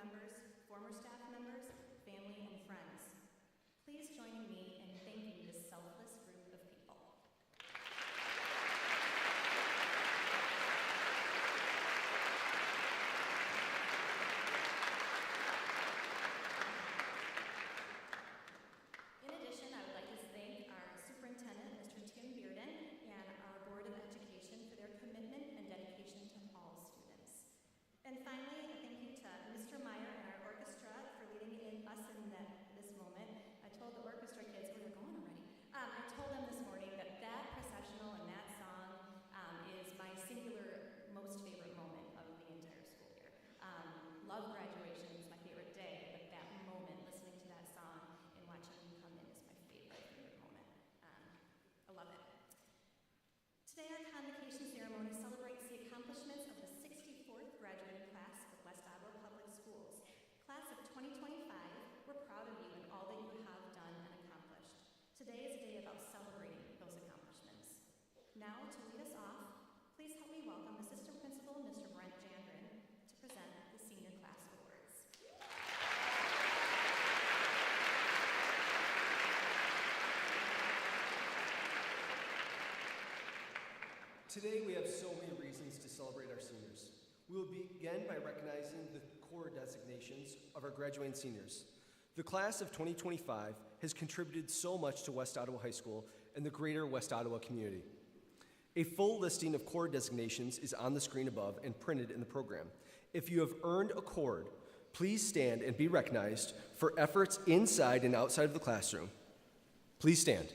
members, former staff members, family, and friends. Please join me in thanking this selfless group of people. In addition, I would like to thank our superintendent, Mr. Tim Bearden, and our Board of Education for their commitment and dedication to all students. And finally, a thank you to Mr. Meyer and our orchestra for leading us in this moment. I told the orchestra kids, where they're going already. I told them this morning that processional and that song is my singular most favorite moment of the entire school year. Love graduation is my favorite day, but that moment, listening to that song and watching them come in is my favorite moment. I love it. Today, our convocation ceremony celebrates the accomplishments of the 64th graduating class of West Ottawa Public Schools. Class of 2025, we're proud of you and all that you have done and accomplished. Today is a day about celebrating those accomplishments. Now, to lead us off, please help me welcome Assistant Principal Mr. Brent Jandrin to present the Senior Class Awards. Today we have so many reasons to celebrate our seniors. We will begin by recognizing the core designations of our graduating seniors. The class of 2025 has contributed so much to West Ottawa High School and the greater West Ottawa community. A full listing of core designations is on the screen above and printed in the program. If you have earned a cord, please stand and be recognized for efforts inside and outside of the classroom. Please stand.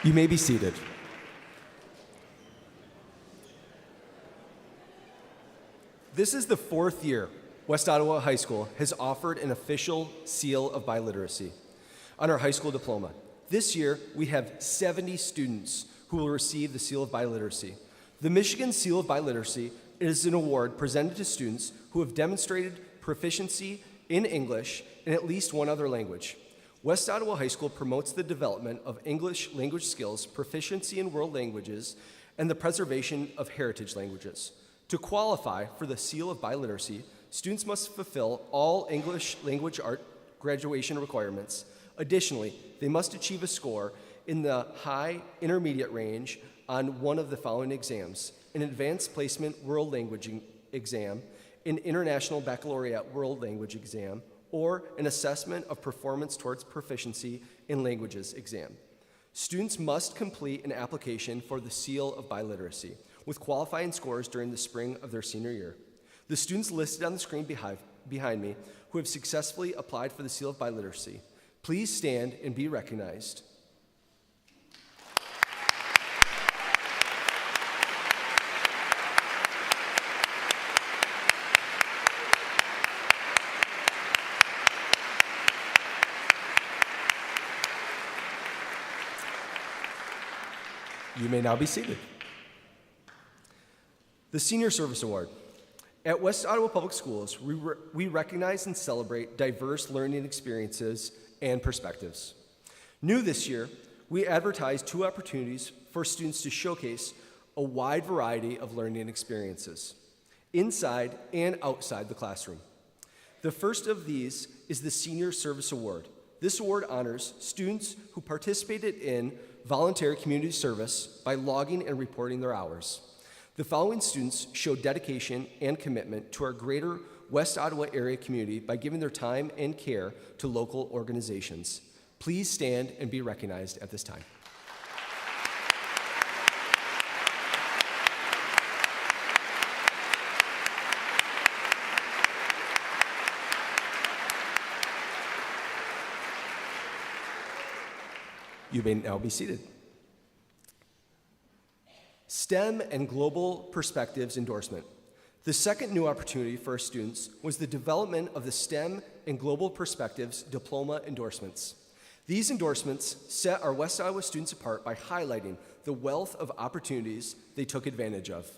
You may be seated. This is the fourth year West Ottawa High School has offered an official seal of biliteracy on our high school diploma. This year, we have 70 students who will receive the seal of biliteracy. The Michigan Seal of Biliteracy is an award presented to students who have demonstrated proficiency in English and at least one other language. West Ottawa High School promotes the development of English language skills, proficiency in world languages, and the preservation of heritage languages. To qualify for the Seal of Biliteracy, students must fulfill all English language art graduation requirements. Additionally, they must achieve a score in the high intermediate range on one of the following exams: an advanced placement world language exam, an international baccalaureate world language exam, or an assessment of performance towards proficiency in languages exam. Students must complete an application for the Seal of Biliteracy with qualifying scores during the spring of their senior year. The students listed on the screen behind me who have successfully applied for the Seal of Biliteracy, please stand and be recognized. You may now be seated. The Senior Service Award. At West Ottawa Public Schools, we recognize and celebrate diverse learning experiences and perspectives. New this year, we advertised 2 opportunities for students to showcase a wide variety of learning experiences, inside and outside the classroom. The first of these is the Senior Service Award. This award honors students who participated in voluntary community service by logging and reporting their hours. The following students showed dedication and commitment to our greater West Ottawa area community by giving their time and care to local organizations. Please stand and be recognized at this time. You may now be seated. STEM and Global Perspectives Endorsement. The second new opportunity for our students was the development of the STEM and Global Perspectives Diploma endorsements. These endorsements set our West Ottawa students apart by highlighting the wealth of opportunities they took advantage of.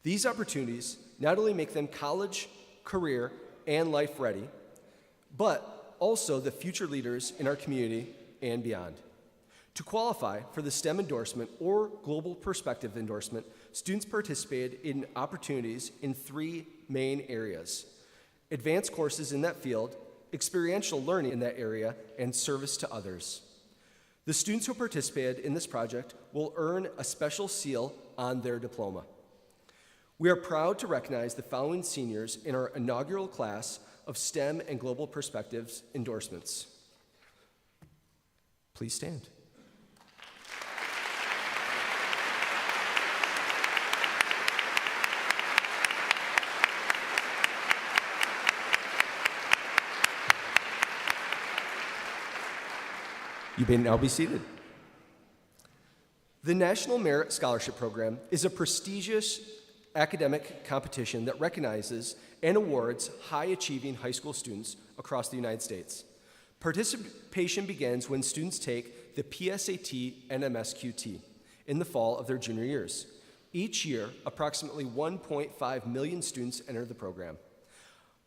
These opportunities not only make them college career, and life ready, but also the future leaders in our community and beyond. To qualify for the STEM endorsement or Global Perspective endorsement, students participated in opportunities in 3 main areas: advanced courses in that field, experiential learning in that area, and service to others. The students who participated in this project will earn a special seal on their diploma. We are proud to recognize the following seniors in our inaugural class of STEM and Global Perspectives endorsements. Please stand. You may now be seated. The National Merit Scholarship Program is a prestigious academic competition that recognizes and awards high-achieving high school students across the United States. Participation begins when students take the PSAT and MSQT in the fall of their junior years. Each year, approximately 1.5 million students enter the program.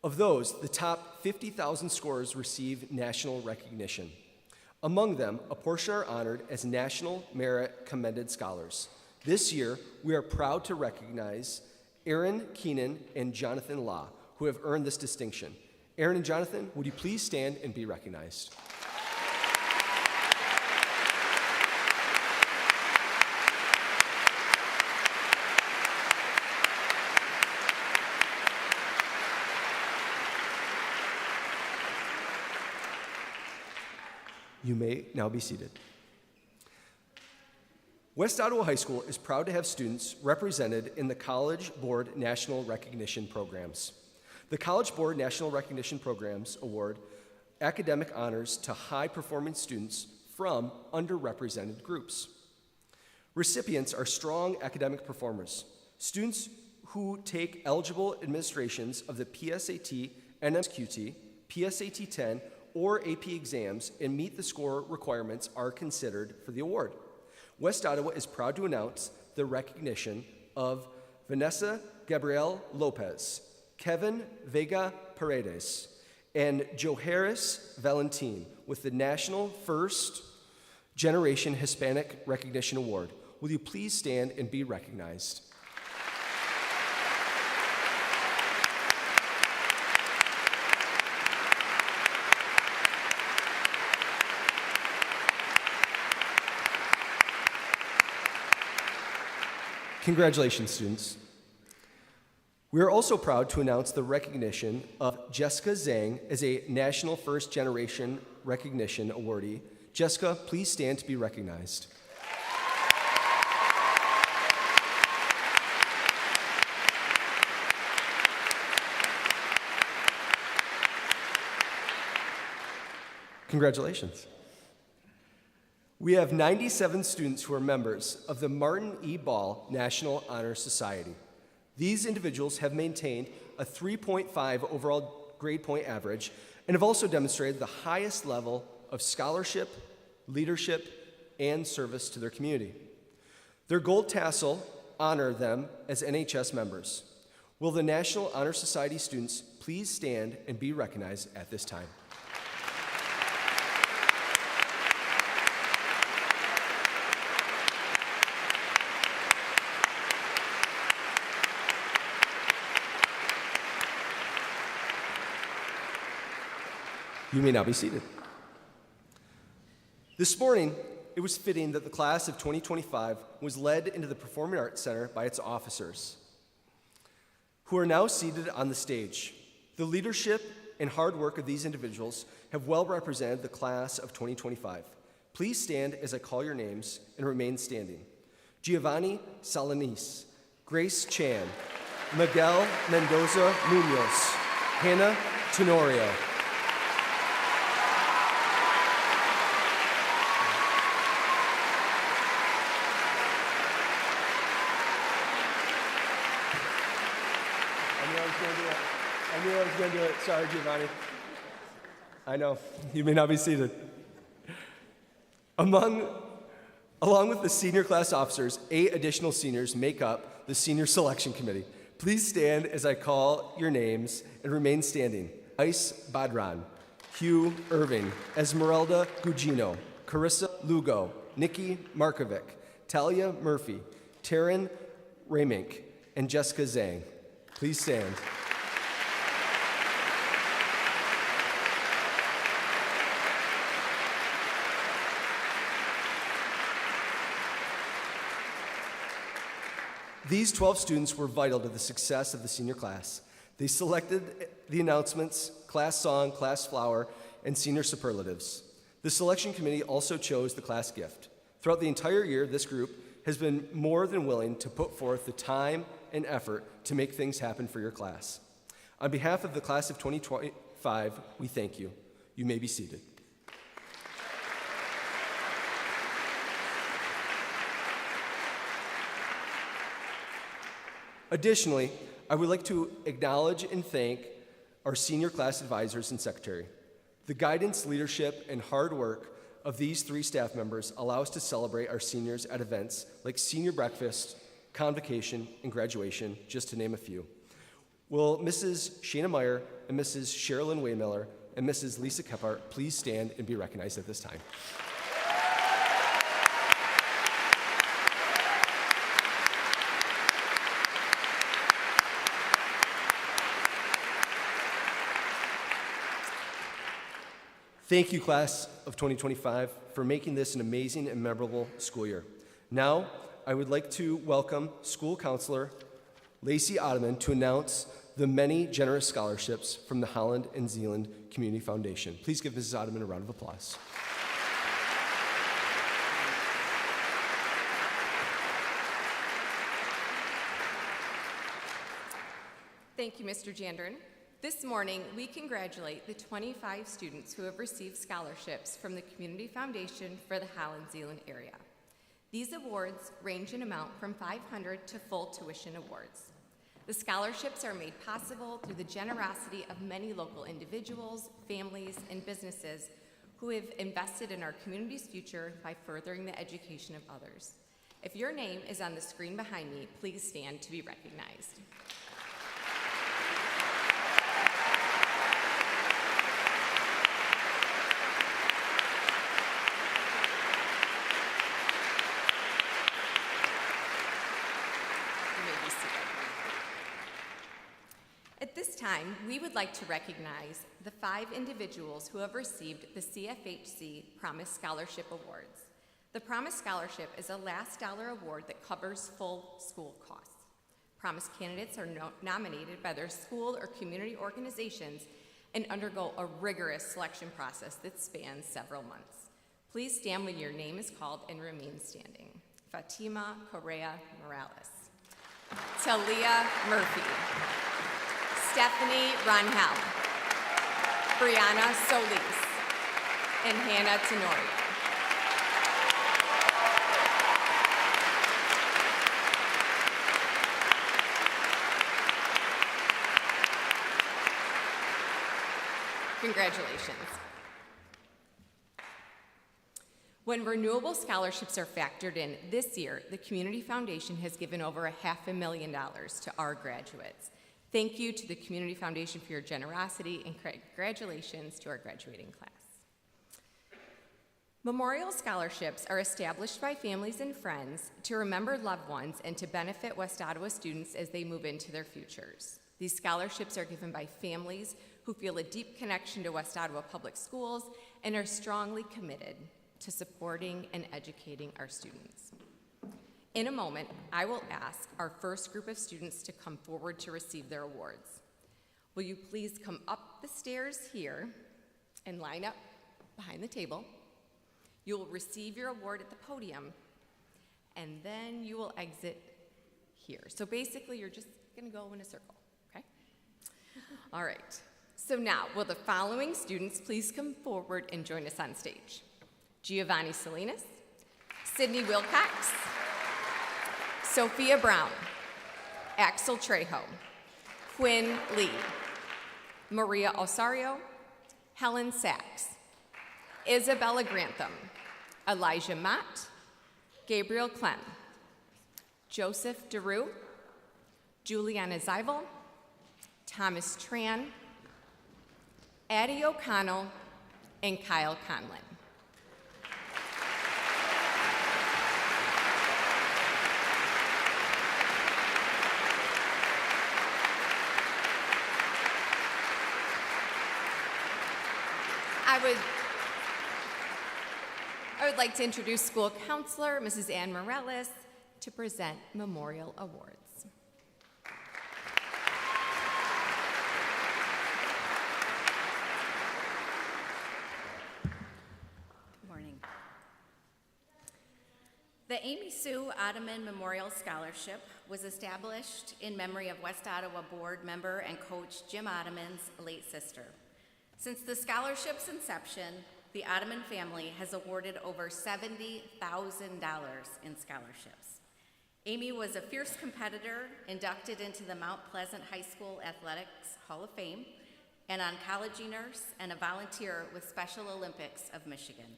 Of those, the top 50,000 scorers receive national recognition. Among them, a portion are honored as National Merit Commended Scholars. This year, we are proud to recognize Aaron Keenan and Jonathan Law, who have earned this distinction. Aaron and Jonathan, would you please stand and be recognized? You may now be seated. West Ottawa High School is proud to have students represented in the College Board National Recognition Programs. The College Board National Recognition Programs award academic honors to high-performing students from underrepresented groups. Recipients are strong academic performers. Students who take eligible administrations of the PSAT, NMSQT, PSAT 10, or AP exams and meet the score requirements are considered for the award. West Ottawa is proud to announce the recognition of Vanessa Gabrielle Lopez, Kevin Vega Paredes, and Joharis Valentin with the National First Generation Hispanic Recognition Award. Will you please stand and be recognized? Congratulations, students. We are also proud to announce the recognition of Jessica Zhang as a National First Generation Recognition Awardee. Jessica, please stand to be recognized. Congratulations. We have 97 students who are members of the Martin E. Ball National Honor Society. These individuals have maintained a 3.5 overall grade point average and have also demonstrated the highest level of scholarship, leadership, and service to their community. Their gold tassel honor them as NHS members. Will the National Honor Society students please stand and be recognized at this time? You may now be seated. This morning, it was fitting that the class of 2025 was led into the Performing Arts Center by its officers, who are now seated on the stage. The leadership and hard work of these individuals have well represented the class of 2025. Please stand as I call your names and remain standing. Giovanni Salanis, Grace Chan, Miguel Mendoza Munoz, Hannah Tenorio, I knew I was going to do it. Sorry, Giovanni. I know. You may not be seated. Along with the senior class officers, 8 additional seniors make up the senior selection committee. Please stand as I call your names and remain standing. Ice Badran, Hugh Irving, Esmeralda Gugino, Carissa Lugo, Nikki Markovic, Talia Murphy, Taryn Ramink, and Jessica Zhang. Please stand. These 12 students were vital to the success of the senior class. They selected the announcements, class song, class flower, and senior superlatives. The selection committee also chose the class gift. Throughout the entire year, this group has been more than willing to put forth the time and effort to make things happen for your class. On behalf of the class of 2025, we thank you. You may be seated. Additionally, I would like to acknowledge and thank our senior class advisors and secretary. The guidance, leadership, and hard work of these 3 staff members allow us to celebrate our seniors at events like senior breakfast, convocation, and graduation, just to name a few. Will Mrs. Shana Meyer and Mrs. Sherilyn Waymiller and Mrs. Lisa Kephart please stand and be recognized at this time? Thank you, class of 2025, for making this an amazing and memorable school year. Now, I would like to welcome school counselor Lacey Ottoman to announce the many generous scholarships from the Holland and Zealand Community Foundation. Please give Mrs. Ottoman a round of applause. Thank you, Mr. Jandron. This morning, we congratulate the 25 students who have received scholarships from the Community Foundation for the Holland-Zealand area. These awards range in amount from $500 to full tuition awards. The scholarships are made possible through the generosity of many local individuals, families, and businesses who have invested in our community's future by furthering the education of others. If your name is on the screen behind me, please stand to be recognized. At this time, we would like to recognize the 5 individuals who have received the CFHC Promise Scholarship Awards. The Promise Scholarship is a last dollar award that covers full school costs. Promise candidates are nominated by their school or community organizations and undergo a rigorous selection process that spans several months. Please stand when your name is called and remain standing. Fatima Correa Morales. Talia Murphy. Stephanie Ronhell, Brianna Solis, and Hannah Tenorio. Congratulations. When renewable scholarships are factored in this year, the Community Foundation has given over $500,000 to our graduates. Thank you to the Community Foundation for your generosity, and congratulations to our graduating class. Memorial scholarships are established by families and friends to remember loved ones and to benefit West Ottawa students as they move into their futures. These scholarships are given by families who feel a deep connection to West Ottawa Public Schools and are strongly committed to supporting and educating our students. In a moment, I will ask our first group of students to come forward to receive their awards. Will you please come up the stairs here and line up behind the table? You will receive your award at the podium, and then you will exit here. So basically, you're just gonna go in a circle, okay? All right, so now, will the following students please come forward and join us on stage? Giovanni Salinas, Sydney Wilcox, Sophia Brown, Axel Trejo, Quinn Lee, Maria Osario, Helen Sachs, Isabella Grantham, Elijah Mott, Gabriel Clem, Joseph DeRue, Juliana Zeibel, Thomas Tran, Addie O'Connell, and Kyle Conlon. I would like to introduce school counselor, Mrs. Ann Morales, to present memorial awards. Good morning. The Amy Sue Ottoman Memorial Scholarship was established in memory of West Ottawa board member and coach Jim Ottoman's late sister. Since the scholarship's inception, the Ottoman family has awarded over $70,000 in scholarships. Amy was a fierce competitor, inducted into the Mount Pleasant High School Athletics Hall of Fame, an oncology nurse, and a volunteer with Special Olympics of Michigan.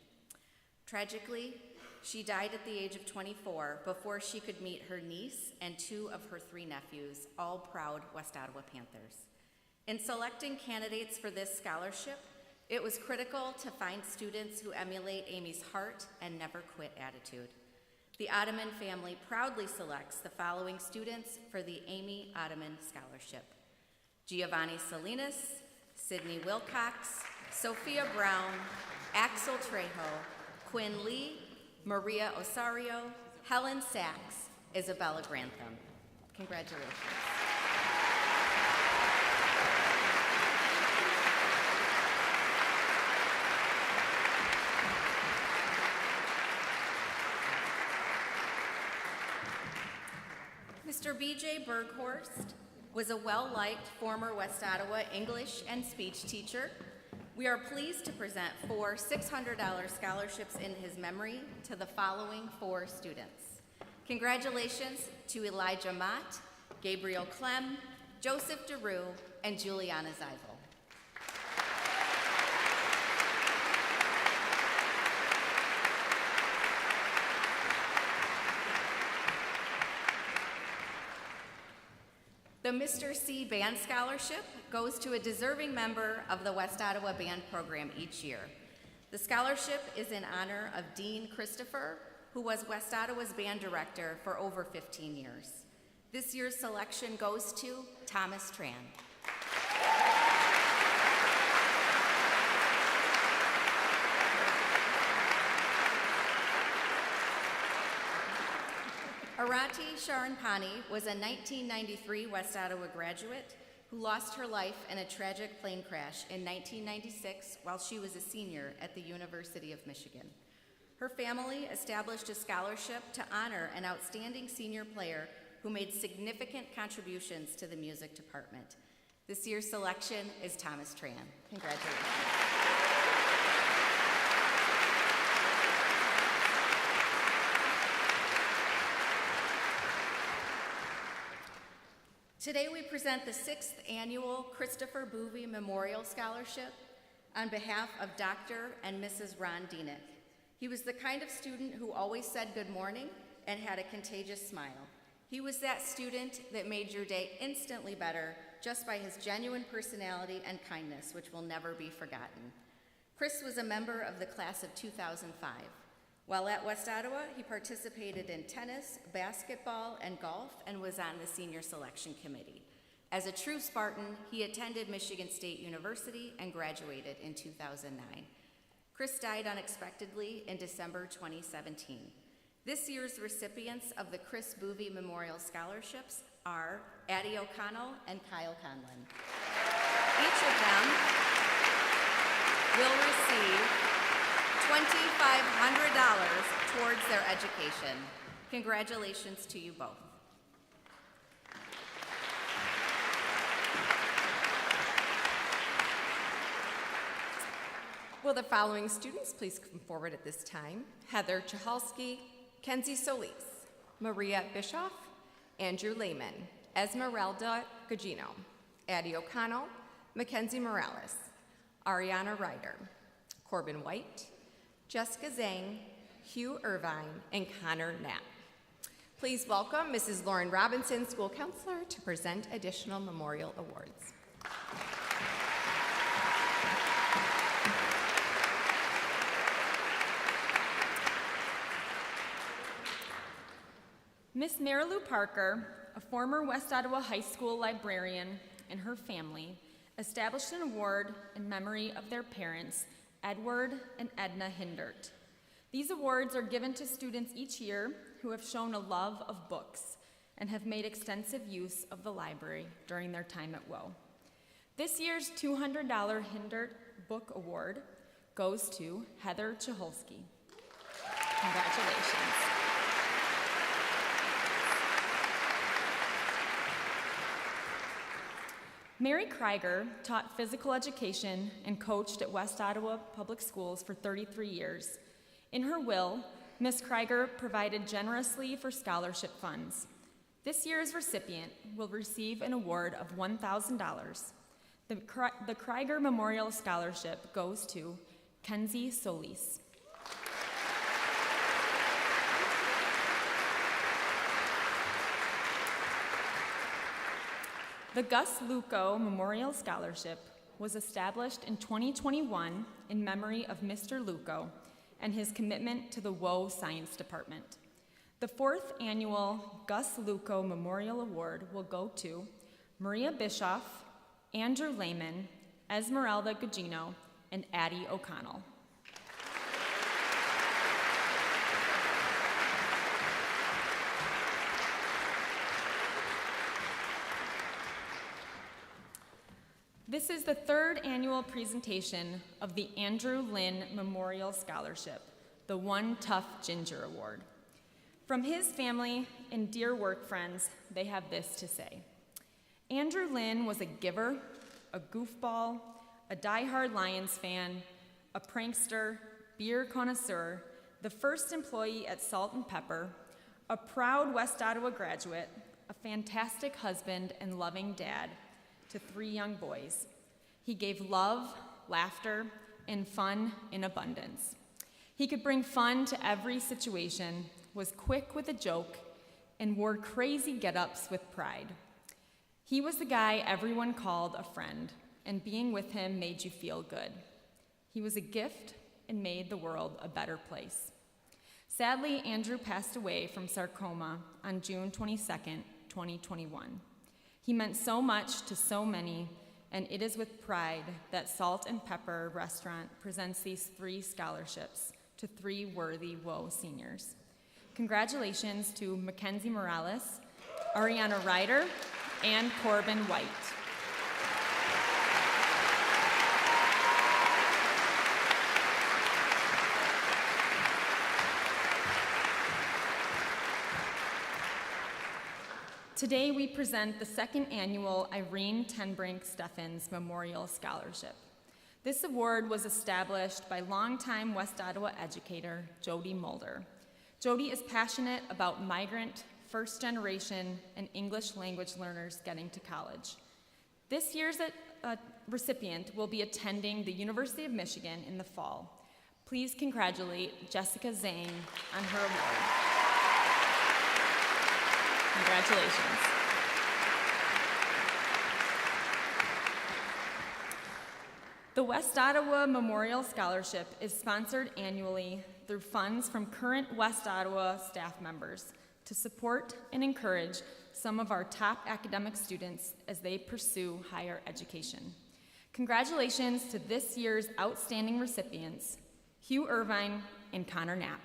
Tragically, she died at the age of 24 before she could meet her niece and 2 of her 3 nephews, all proud West Ottawa Panthers. In selecting candidates for this scholarship, it was critical to find students who emulate Amy's heart and never quit attitude. The Ottoman family proudly selects the following students for the Amy Ottoman Scholarship: Giovanni Salinas, Sydney Wilcox, Sophia Brown, Axel Trejo, Quinn Lee, Maria Osario, Helen Sachs, Isabella Grantham. Congratulations. Mr. B.J. Berghorst was a well-liked former West Ottawa English and speech teacher. We are pleased to present 4 $600 scholarships in his memory to the following 4 students. Congratulations to Elijah Mott, Gabriel Clem, Joseph DeRue, and Juliana Zeibel. The Mr. C Band Scholarship goes to a deserving member of the West Ottawa Band program each year. The scholarship is in honor of Dean Christopher, who was West Ottawa's band director for over 15 years. This year's selection goes to Thomas Tran. Arati Sharanpani was a 1993 West Ottawa graduate who lost her life in a tragic plane crash in 1996 while she was a senior at the University of Michigan. Her family established a scholarship to honor an outstanding senior player who made significant contributions to the music department. This year's selection is Thomas Tran. Congratulations. Today we present the 6th annual Christopher Boovie Memorial Scholarship on behalf of Dr. and Mrs. Ron Dienick. He was the kind of student who always said good morning and had a contagious smile. He was that student that made your day instantly better just by his genuine personality and kindness, which will never be forgotten. Chris was a member of the class of 2005. While at West Ottawa, he participated in tennis, basketball, and golf, and was on the senior selection committee. As a true Spartan, he attended Michigan State University and graduated in 2009. Chris died unexpectedly in December 2017. This year's recipients of the Chris Boovie Memorial Scholarships are Addie O'Connell and Kyle Conlon. Each of them will receive $2,500 towards their education. Congratulations to you both. Will the following students please come forward at this time? Heather Chahalski, Kenzie Solis, Maria Bischoff, Andrew Lehman, Esmeralda Gugino, Addie O'Connell, Mackenzie Morales, Ariana Ryder, Corbin White, Jessica Zhang, Hugh Irvine, and Connor Knapp. Please welcome Mrs. Lauren Robinson, school counselor, to present additional memorial awards. Miss Marilou Parker, a former West Ottawa High School librarian, and her family established an award in memory of their parents, Edward and Edna Hindert. These awards are given to students each year who have shown a love of books and have made extensive use of the library during their time at WO. This year's $200 Hindert Book Award goes to Heather Chholsky. Congratulations. Mary Krieger taught physical education and coached at West Ottawa Public Schools for 33 years. In her will, Ms. Krieger provided generously for scholarship funds. This year's recipient will receive an award of $1,000. The Krieger Memorial Scholarship goes to Kenzie Solis. The Gus Luco Memorial Scholarship was established in 2021 in memory of Mr. Luco and his commitment to the WO Science Department. The 4th annual Gus Luco Memorial Award will go to Maria Bischoff, Andrew Lehman, Esmeralda Gugino, and Addie O'Connell. This is the 3rd annual presentation of the Andrew Lynn Memorial Scholarship, the One Tough Ginger Award. From his family and dear work friends, they have this to say. Andrew Lynn was a giver, a goofball, a diehard Lions fan, a prankster, beer connoisseur, the first employee at Salt and Pepper, a proud West Ottawa graduate, a fantastic husband and loving dad to 3 young boys. He gave love, laughter, and fun in abundance. He could bring fun to every situation, was quick with a joke, and wore crazy get-ups with pride. He was the guy everyone called a friend, and being with him made you feel good. He was a gift and made the world a better place. Sadly, Andrew passed away from sarcoma on June 22nd, 2021. He meant so much to so many, and it is with pride that Salt and Pepper Restaurant presents these 3 scholarships to 3 worthy WO seniors. Congratulations to Mackenzie Morales, Ariana Ryder, and Corbin White. Today we present the 2nd annual Irene Tenbrink Steffens Memorial Scholarship. This award was established by longtime West Ottawa educator Jody Mulder. Jody is passionate about migrant, first generation, and English language learners getting to college. This year's recipient will be attending the University of Michigan in the fall. Please congratulate Jessica Zhang on her award. Congratulations. The West Ottawa Memorial Scholarship is sponsored annually through funds from current West Ottawa staff members to support and encourage some of our top academic students as they pursue higher education. Congratulations to this year's outstanding recipients, Hugh Irvine and Connor Knapp.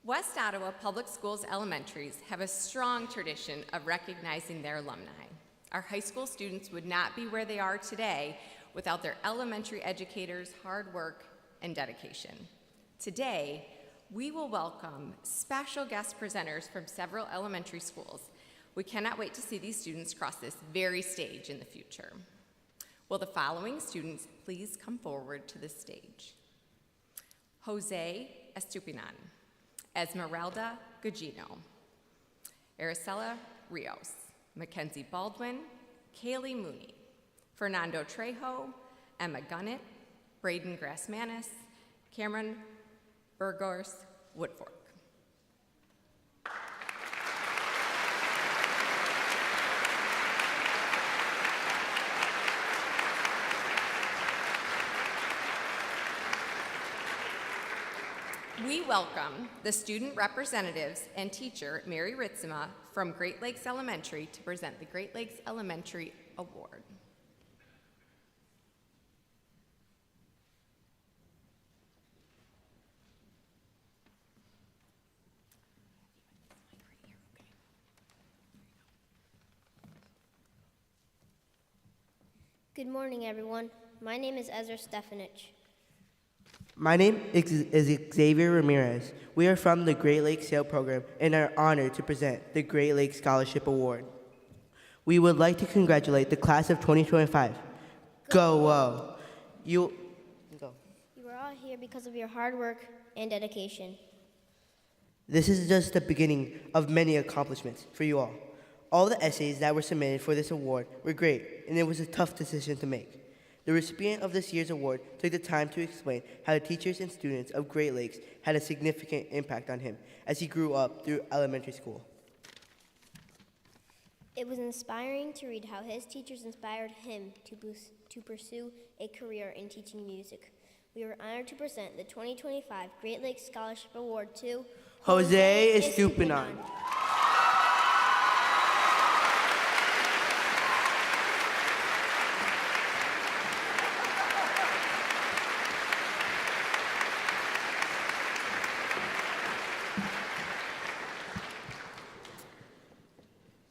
West Ottawa Public Schools elementaries have a strong tradition of recognizing their alumni. Our high school students would not be where they are today without their elementary educators' hard work and dedication. Today, we will welcome special guest presenters from several elementary schools. We cannot wait to see these students cross this very stage in the future. Will the following students please come forward to the stage? Jose Estupinan, Esmeralda Gugino, Araceli Rios, Mackenzie Baldwin, Kaylee Mooney, Fernando Trejo, Emma Gunnett, Braden Grassmanis, Cameron Burgos Woodfork. We welcome the student representatives and teacher, Mary Ritzema, from Great Lakes Elementary to present the Great Lakes Elementary Award. Good morning, everyone. My name is Ezra Stefanich. My name is Xavier Ramirez. We are from the Great Lakes Sail Program and are honored to present the Great Lakes Scholarship Award. We would like to congratulate the class of 2025. Go Whoa! You are all here because of your hard work and dedication. This is just the beginning of many accomplishments for you all. All the essays that were submitted for this award were great, and it was a tough decision to make. The recipient of this year's award took the time to explain how the teachers and students of Great Lakes had a significant impact on him as he grew up through elementary school. It was inspiring to read how his teachers inspired him to pursue a career in teaching music. We are honored to present the 2025 Great Lakes Scholarship Award to Jose Estupinan.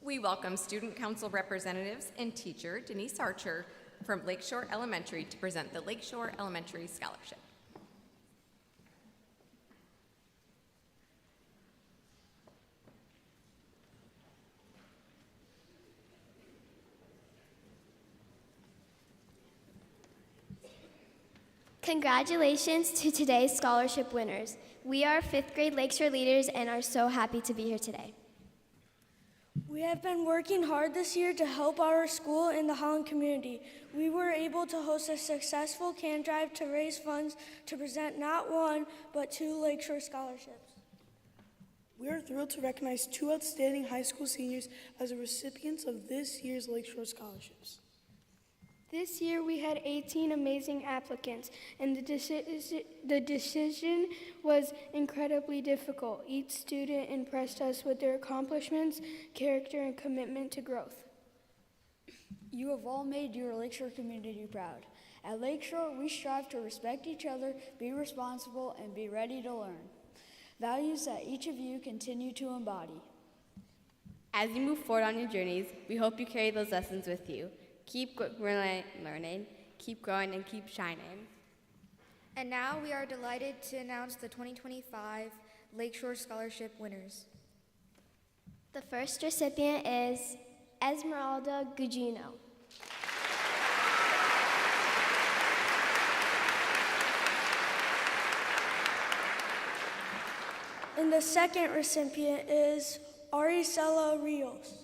We welcome Student Council representatives and teacher Denise Archer from Lakeshore Elementary to present the Lakeshore Elementary Scholarship. Congratulations to today's scholarship winners. We are 5th grade Lakeshore leaders and are so happy to be here today. We have been working hard this year to help our school and the Holland community. We were able to host a successful can drive to raise funds to present not one, but 2 Lakeshore scholarships. We are thrilled to recognize 2 outstanding high school seniors as the recipients of this year's Lakeshore scholarships. This year we had 18 amazing applicants, and the decision was incredibly difficult. Each student impressed us with their accomplishments, character, and commitment to growth. You have all made your Lakeshore community proud. At Lakeshore, we strive to respect each other, be responsible, and be ready to learn. Values that each of you continue to embody. As you move forward on your journeys, we hope you carry those lessons with you. Keep learning, keep growing, and keep shining. And now we are delighted to announce the 2025 Lakeshore Scholarship winners. The first recipient is Esmeralda Gugino. And the second recipient is Araceli Rios.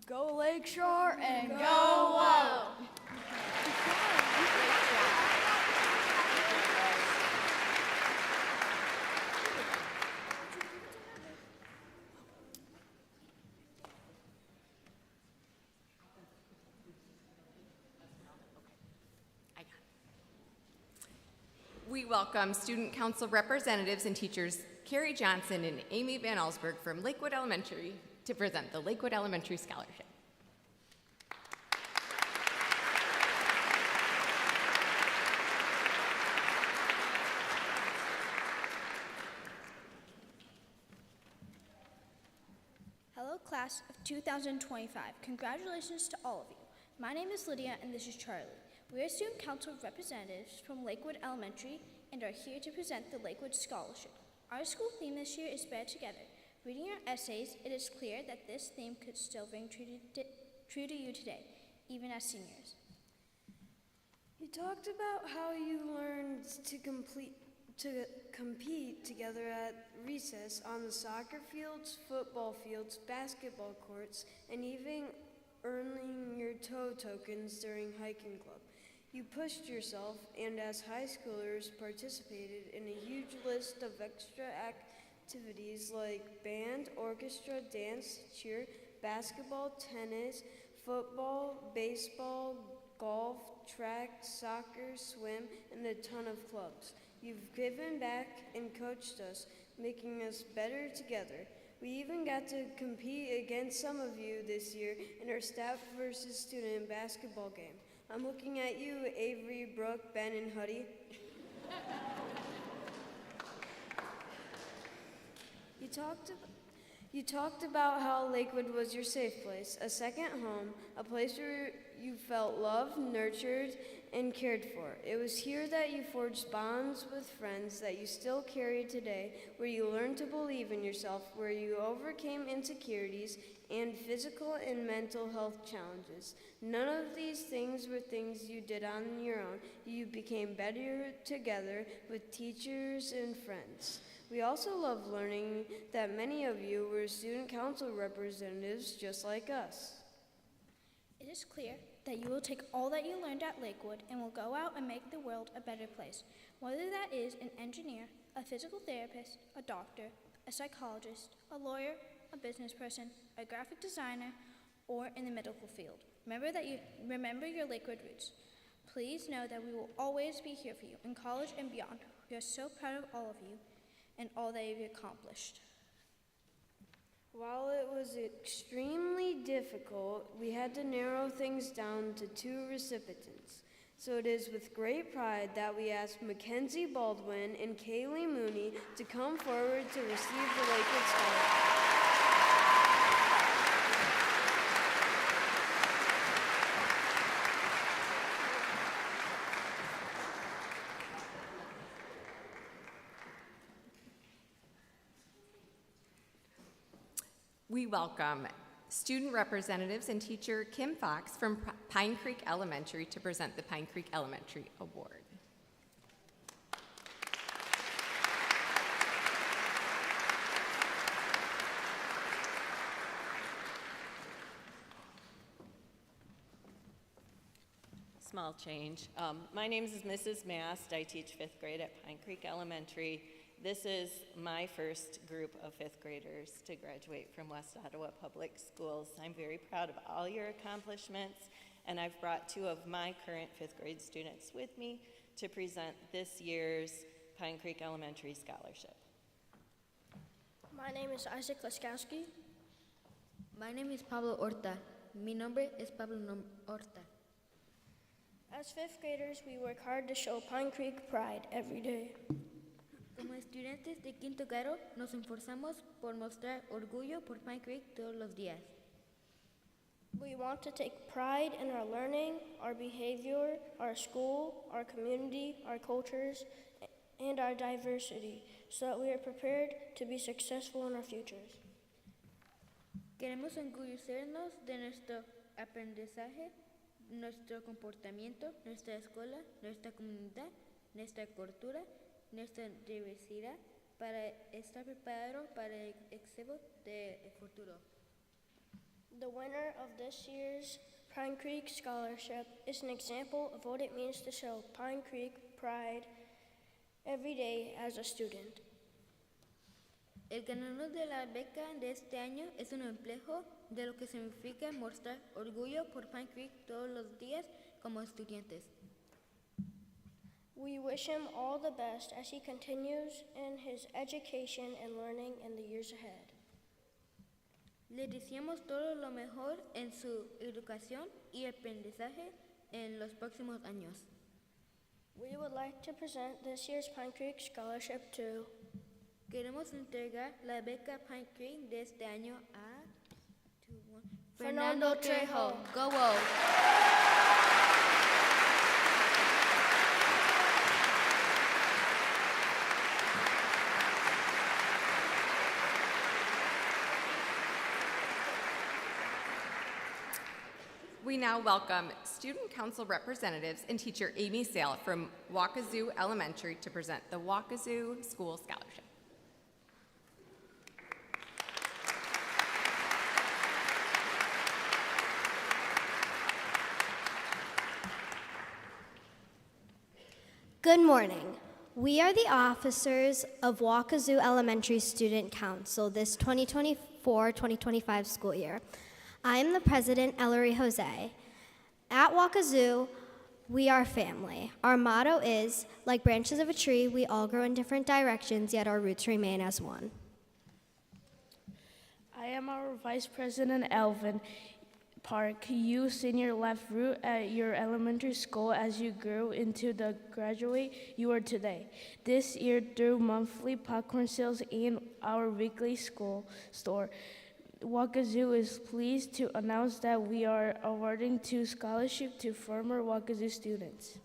Go Lakeshore and go Whoa! We welcome Student Council representatives and teachers Carrie Johnson and Amy Van Allsburg from Lakewood Elementary to present the Lakewood Elementary Scholarship. Hello, class of 2025. Congratulations to all of you. My name is Lydia, and this is Charlie. We are Student Council representatives from Lakewood Elementary and are here to present the Lakewood Scholarship. Our school theme this year is Better Together. Reading your essays, it is clear that this theme could still ring true to you today, even as seniors. talked about how you learned to compete together at recess on the soccer fields, football fields, basketball courts, and even earning your toe tokens during hiking club. You pushed yourself, and as high schoolers participated in a huge list of extra activities like band, orchestra, dance, cheer, basketball, tennis, football, baseball, golf, track, soccer, swim, and a ton of clubs. You've given back and coached us, making us better together. We even got to compete against some of you this year in our staff versus student basketball game. I'm looking at you, Avery, Brooke, Ben, and Huddy. You talked about how Lakewood was your safe place, a second home, a place where you felt loved, nurtured, and cared for. It was here that you forged bonds with friends that you still carry today, where you learned to believe in yourself, where you overcame insecurities and physical and mental health challenges. None of these things were things you did on your own. You became better together with teachers and friends. We also love learning that many of you were student council representatives just like us. It is clear that you will take all that you learned at Lakewood and will go out and make the world a better place. Whether that is an engineer, a physical therapist, a doctor, a psychologist, a lawyer, a business person, a graphic designer, or in the medical field. Remember your Lakewood roots. Please know that we will always be here for you in college and beyond. We are so proud of all of you and all that you've accomplished. While it was extremely difficult, we had to narrow things down to 2 recipients. So it is with great pride that we ask Mackenzie Baldwin and Kaylee Mooney to come forward to receive the Lakewood Scholarship. We welcome student representatives and teacher Kim Fox from Pine Creek Elementary to present the Pine Creek Elementary Award. Small change. My name is Mrs. Mast. I teach 5th grade at Pine Creek Elementary. This is my first group of 5th graders to graduate from West Ottawa Public Schools. I'm very proud of all your accomplishments, and I've brought 2 of my current 5th grade students with me to present this year's Pine Creek Elementary Scholarship. My name is Isaac Laskowski. My name is Pablo Horta. Mi nombre es Pablo Horta. As 5th graders, we work hard to show Pine Creek pride every day. Como estudiantes de quinto grado, nos esforzamos por mostrar orgullo por Pine Creek todos los días. We want to take pride in our learning, our behavior, our school, our community, our cultures, and our diversity, so that we are prepared to be successful in our futures. Queremos orgullecernos de nuestro aprendizaje, nuestro comportamiento, nuestra escuela, nuestra comunidad, nuestra cultura, nuestra diversidad, para estar preparado para el éxito del futuro. The winner of this year's Pine Creek Scholarship is an example of what it means to show Pine Creek pride every day as a student. El ganador de la beca de este año es un reflejo de lo que significa mostrar orgullo por Pine Creek todos los días como estudiantes. We wish him all the best as he continues in his education and learning in the years ahead. Le deseamos todo lo mejor en su educación y aprendizaje en los próximos años. We would like to present this year's Pine Creek Scholarship to Queremos entregar la beca Pine Creek de este año a Fernando Trejo. Go Wolves! We now welcome Student Council representatives and teacher Amy Sale from Waukezu Elementary to present the Waukezu School Scholarship. Good morning. We are the officers of Waukezu Elementary Student Council this 2024-2025 school year. I am the president, Ellery Jose. At Waukezu, we are family. Our motto is, like branches of a tree, we all grow in different directions, yet our roots remain as one. I am our Vice President, Alvin Park. You senior left root at your elementary school as you grew into the graduate you are today. This year, through monthly popcorn sales and our weekly school store, Waukezu is pleased to announce that we are awarding 2 scholarships to former Waukezu students.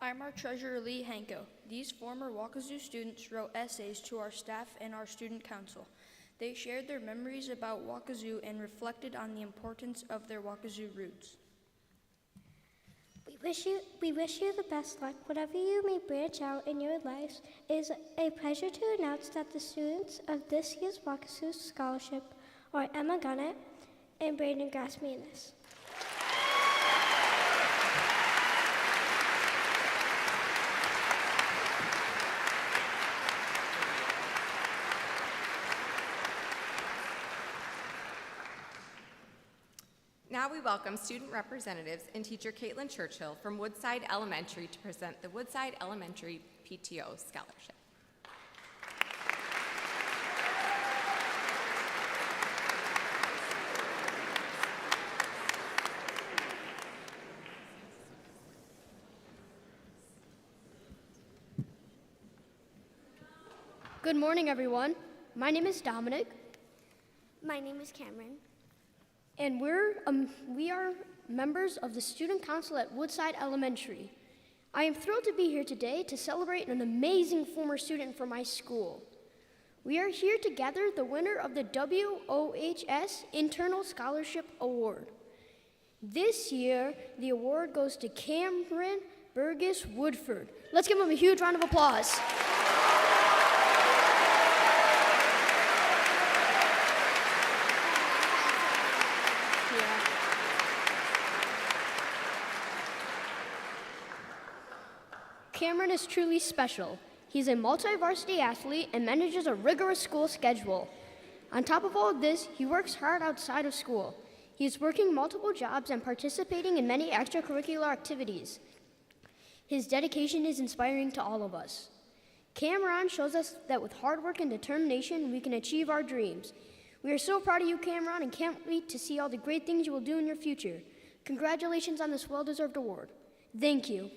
I'm our treasurer, Lee Hanko. These former Waukezu students wrote essays to our staff and our student council. They shared their memories about Waukezu and reflected on the importance of their Waukezu roots. We wish you the best luck. Whatever you may branch out in your lives, it is a pleasure to announce that the students of this year's Waukezu Scholarship are Emma Gunnett and Brandon Grassmanis. Now we welcome student representatives and teacher Caitlin Churchill from Woodside Elementary to present the Woodside Elementary PTO Scholarship. Good morning, everyone. My name is Dominic. My name is Cameron. And we are members of the Student Council at Woodside Elementary. I am thrilled to be here today to celebrate an amazing former student from my school. We are here to gather the winner of the WOHS Internal Scholarship Award. This year, the award goes to Cameron Burgess Woodford. Let's give him a huge round of applause. Cameron is truly special. He's a multi-varsity athlete and manages a rigorous school schedule. On top of all of this, he works hard outside of school. He is working multiple jobs and participating in many extracurricular activities. His dedication is inspiring to all of us. Cameron shows us that with hard work and determination, we can achieve our dreams. We are so proud of you, Cameron, and can't wait to see all the great things you will do in your future. Congratulations on this well-deserved award. Thank you.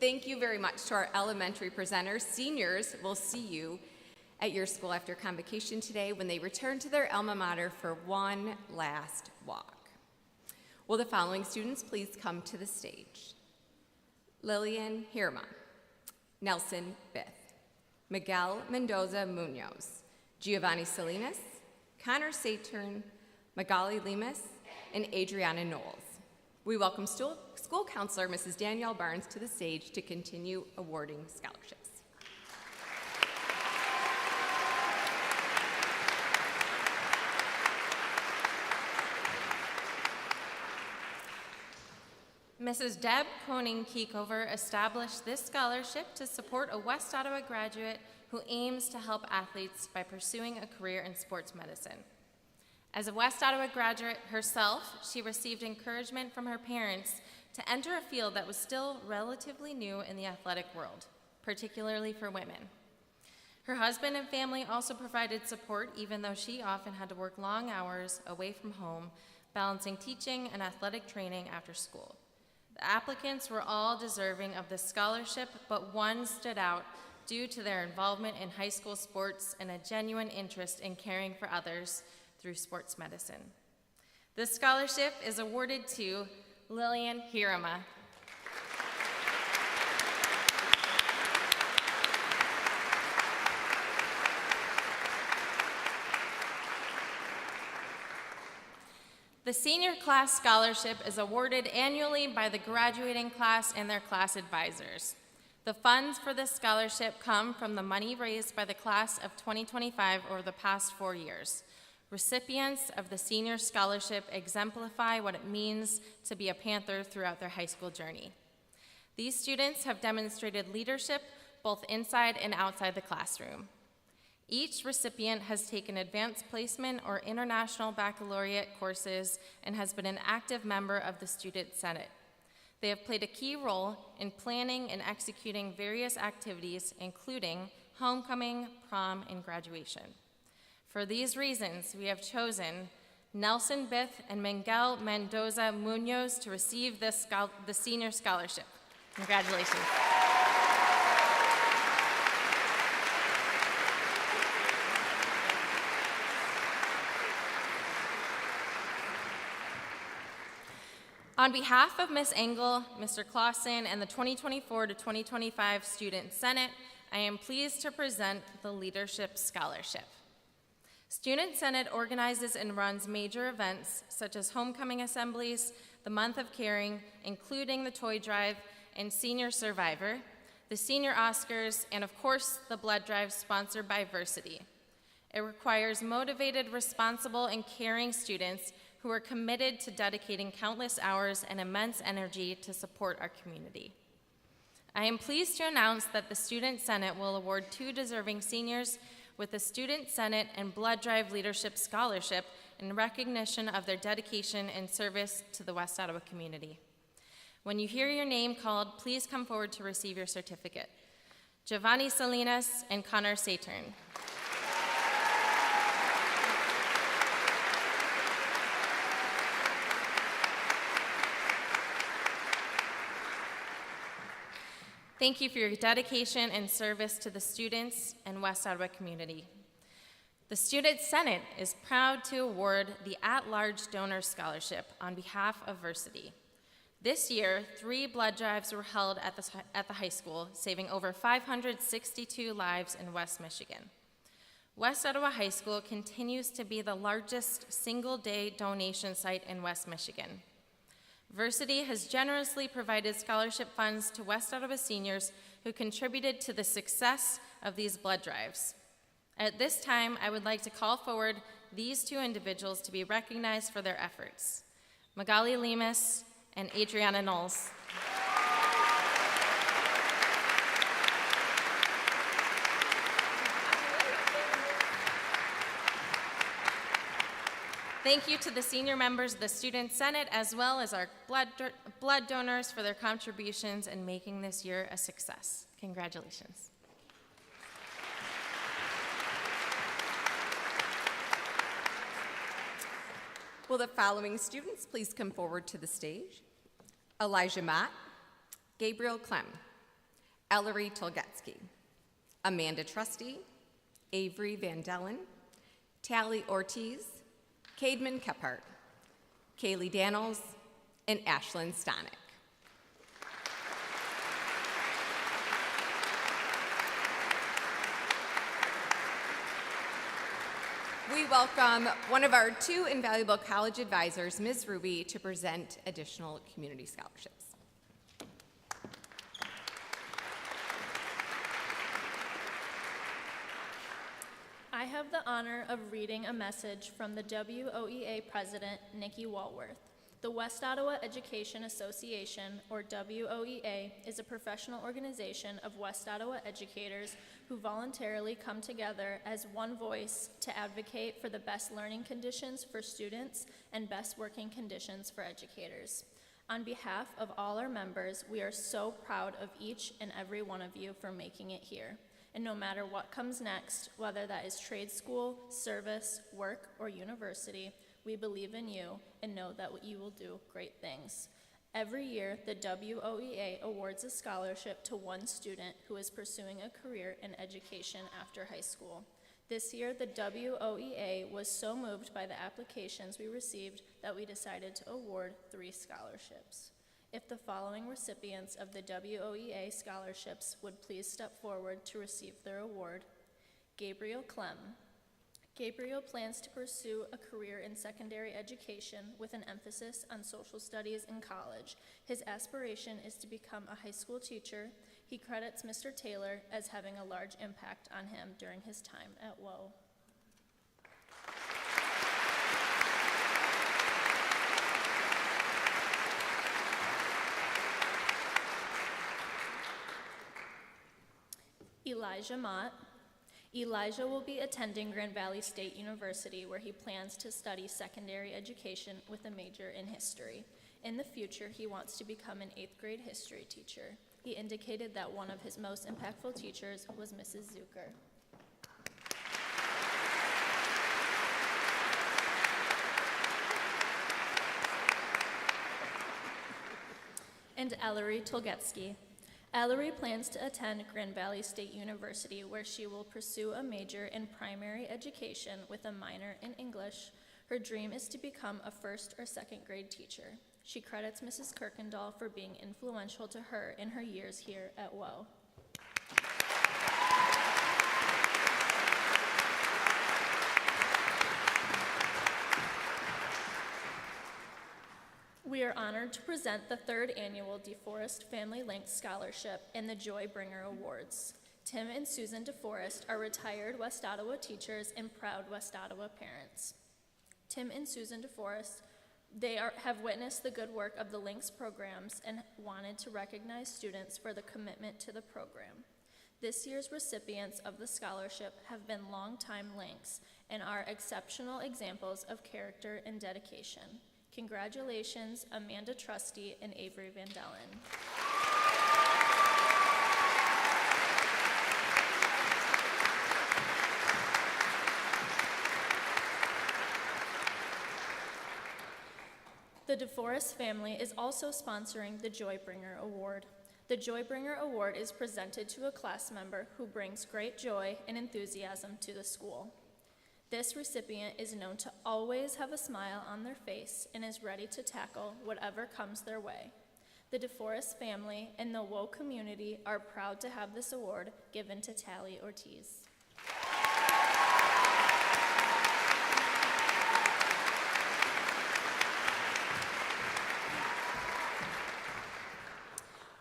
Thank you very much to our elementary presenters. Seniors, we'll see you at your school after Convocation today when they return to their alma mater for one last walk. Will the following students please come to the stage? Lillian Hirma, Nelson Bith, Miguel Mendoza Munoz, Giovanni Salinas, Connor Saturn, Magali Lemus, and Adriana Knowles. We welcome school counselor Mrs. Danielle Barnes to the stage to continue awarding scholarships. Mrs. Deb Koning-Keekover established this scholarship to support a West Ottawa graduate who aims to help athletes by pursuing a career in sports medicine. As a West Ottawa graduate herself, she received encouragement from her parents to enter a field that was still relatively new in the athletic world, particularly for women. Her husband and family also provided support, even though she often had to work long hours away from home, balancing teaching and athletic training after school. The applicants were all deserving of this scholarship, but one stood out due to their involvement in high school sports and a genuine interest in caring for others through sports medicine. This scholarship is awarded to Lillian Hirama. The Senior Class Scholarship is awarded annually by the graduating class and their class advisors. The funds for this scholarship come from the money raised by the class of 2025 over the past 4 years. Recipients of the Senior Scholarship exemplify what it means to be a Panther throughout their high school journey. These students have demonstrated leadership both inside and outside the classroom. Each recipient has taken advanced placement or international baccalaureate courses and has been an active member of the Student Senate. They have played a key role in planning and executing various activities, including homecoming, prom, and graduation. For these reasons, we have chosen Nelson Bith and Miguel Mendoza Munoz to receive the Senior Scholarship. Congratulations. On behalf of Ms. Engel, Mr. Clausen, and the 2024 to 2025 Student Senate, I am pleased to present the Leadership Scholarship. Student Senate organizes and runs major events such as homecoming assemblies, the Month of Caring, including the Toy Drive and Senior Survivor, the Senior Oscars, and of course, the Blood Drive sponsored by Versity. It requires motivated, responsible, and caring students who are committed to dedicating countless hours and immense energy to support our community. I am pleased to announce that the Student Senate will award 2 deserving seniors with the Student Senate and Blood Drive Leadership Scholarship in recognition of their dedication and service to the West Ottawa community. When you hear your name called, please come forward to receive your certificate. Giovanni Salinas and Connor Saturn. Thank you for your dedication and service to the students and West Ottawa community. The Student Senate is proud to award the At-Large Donor Scholarship on behalf of Versity. This year, 3 blood drives were held at the high school, saving over 562 lives in West Michigan. West Ottawa High School continues to be the largest single-day donation site in West Michigan. Versity has generously provided scholarship funds to West Ottawa seniors who contributed to the success of these blood drives. At this time, I would like to call forward these 2 individuals to be recognized for their efforts, Magali Lemus and Adriana Knowles. Thank you to the senior members of the Student Senate as well as our blood donors for their contributions in making this year a success. Congratulations. Will the following students please come forward to the stage? Elijah Mott, Gabriel Clem, Ellery Tolgetsky, Amanda Trusty, Avery Van Dellen, Tally Ortiz, Cademan Kephart, Kaylee Daniels, and Ashlyn Stonick. We welcome one of our 2 invaluable college advisors, Ms. Ruby, to present additional community scholarships. I have the honor of reading a message from the WOEA President, Nikki Walworth. The West Ottawa Education Association, or WOEA, is a professional organization of West Ottawa educators who voluntarily come together as one voice to advocate for the best learning conditions for students and best working conditions for educators. On behalf of all our members, we are so proud of each and every one of you for making it here. And no matter what comes next, whether that is trade school, service, work, or university, we believe in you and know that you will do great things. Every year, the WOEA awards a scholarship to one student who is pursuing a career in education after high school. This year, the WOEA was so moved by the applications we received that we decided to award 3 scholarships. If the following recipients of the WOEA scholarships would please step forward to receive their award. Gabriel Clem. Gabriel plans to pursue a career in secondary education with an emphasis on social studies in college. His aspiration is to become a high school teacher. He credits Mr. Taylor as having a large impact on him during his time at WOE. Elijah Mott. Elijah will be attending Grand Valley State University, where he plans to study secondary education with a major in history. In the future, he wants to become an 8th grade history teacher. He indicated that one of his most impactful teachers was Mrs. Zucker. And Ellery Tolgetsky. Ellery plans to attend Grand Valley State University, where she will pursue a major in primary education with a minor in English. Her dream is to become a 1st or 2nd grade teacher. She credits Mrs. Kirkendall for being influential to her in her years here at WOE. We are honored to present the 3rd annual DeForest Family Linked Scholarship and the Joy Bringer Awards. Tim and Susan DeForest are retired West Ottawa teachers and proud West Ottawa parents. Tim and Susan DeForest, have witnessed the good work of the Links programs and wanted to recognize students for the commitment to the program. This year's recipients of the scholarship have been longtime Links and are exceptional examples of character and dedication. Congratulations, Amanda Trusty and Avery Van Dellen. The DeForest family is also sponsoring the Joy Bringer Award. The Joy Bringer Award is presented to a class member who brings great joy and enthusiasm to the school. This recipient is known to always have a smile on their face and is ready to tackle whatever comes their way. The DeForest family and the WOE community are proud to have this award given to Tally Ortiz.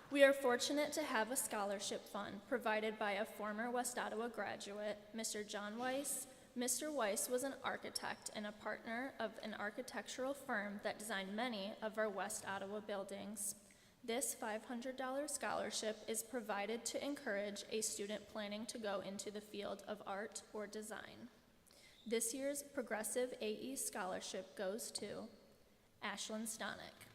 We are fortunate to have a scholarship fund provided by a former West Ottawa graduate, Mr. John Weiss. Mr. Weiss was an architect and a partner of an architectural firm that designed many of our West Ottawa buildings. This $500 scholarship is provided to encourage a student planning to go into the field of art or design. This year's Progressive AE Scholarship goes to Ashlyn Stonick.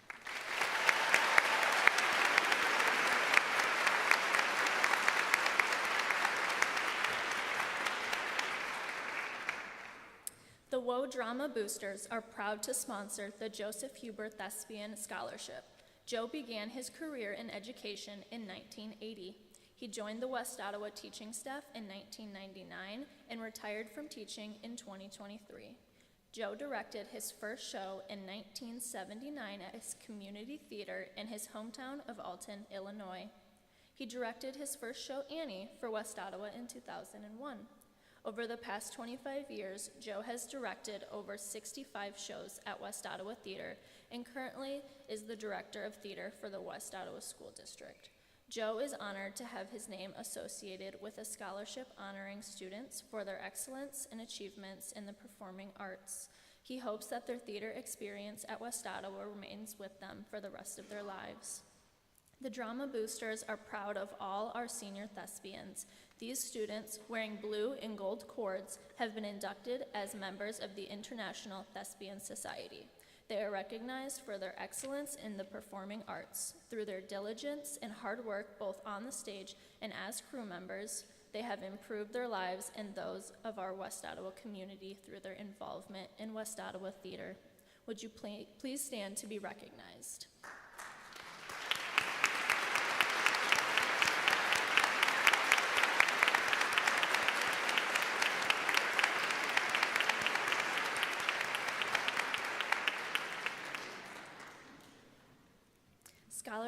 The WOE Drama Boosters are proud to sponsor the Joseph Huber Thespian Scholarship. Joe began his career in education in 1980. He joined the West Ottawa teaching staff in 1999 and retired from teaching in 2023. Joe directed his first show in 1979 at his community theater in his hometown of Alton, Illinois. He directed his first show, Annie, for West Ottawa in 2001. Over the past 25 years, Joe has directed over 65 shows at West Ottawa Theater and currently is the director of theater for the West Ottawa School District. Joe is honored to have his name associated with a scholarship honoring students for their excellence and achievements in the performing arts. He hopes that their theater experience at West Ottawa remains with them for the rest of their lives. The Drama Boosters are proud of all our senior thespians. These students, wearing blue and gold cords, have been inducted as members of the International Thespian Society. They are recognized for their excellence in the performing arts. Through their diligence and hard work both on the stage and as crew members, they have improved their lives and those of our West Ottawa community through their involvement in West Ottawa Theater. Would you please stand to be recognized?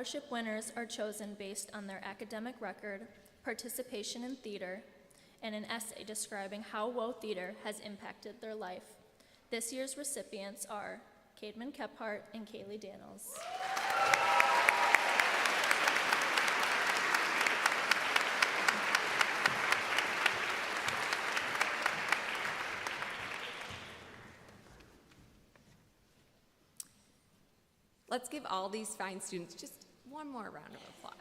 scholarship winners are chosen based on their academic record, participation in theater, and an essay describing how WO Theater has impacted their life. This year's recipients are Cademan Kephart and Kaylee Daniels. Let's give all these fine students just one more round of applause.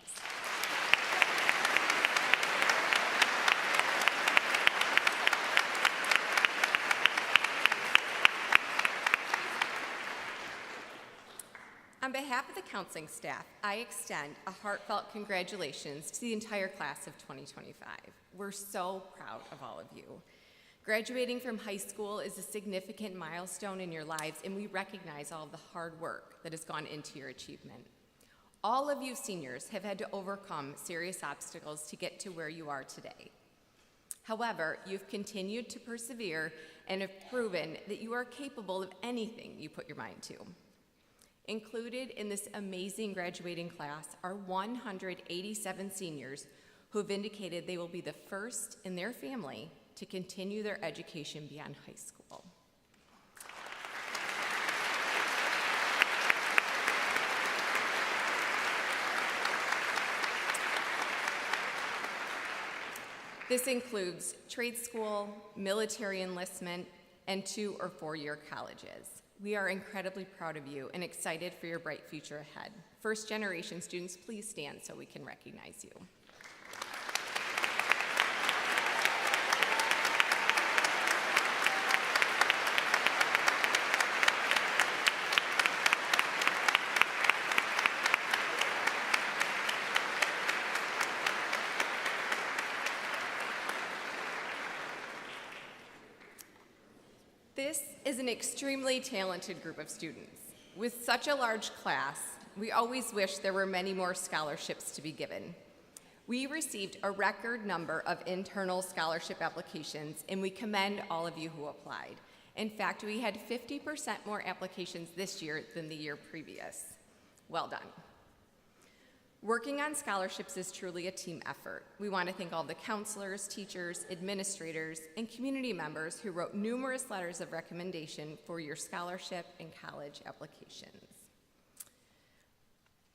On behalf of the counseling staff, I extend a heartfelt congratulations to the entire class of 2025. We're so proud of all of you. Graduating from high school is a significant milestone in your lives, and we recognize all of the hard work that has gone into your achievement. All of you seniors have had to overcome serious obstacles to get to where you are today. However, you've continued to persevere and have proven that you are capable of anything you put your mind to. Included in this amazing graduating class are 187 seniors who have indicated they will be the first in their family to continue their education beyond high school. This includes trade school, military enlistment, and 2- or 4-year colleges. We are incredibly proud of you and excited for your bright future ahead. First-generation students, please stand so we can recognize you. This is an extremely talented group of students. With such a large class, we always wish there were many more scholarships to be given. We received a record number of internal scholarship applications, and we commend all of you who applied. In fact, we had 50% more applications this year than the year previous. Well done. Working on scholarships is truly a team effort. We want to thank all the counselors, teachers, administrators, and community members who wrote numerous letters of recommendation for your scholarship and college applications.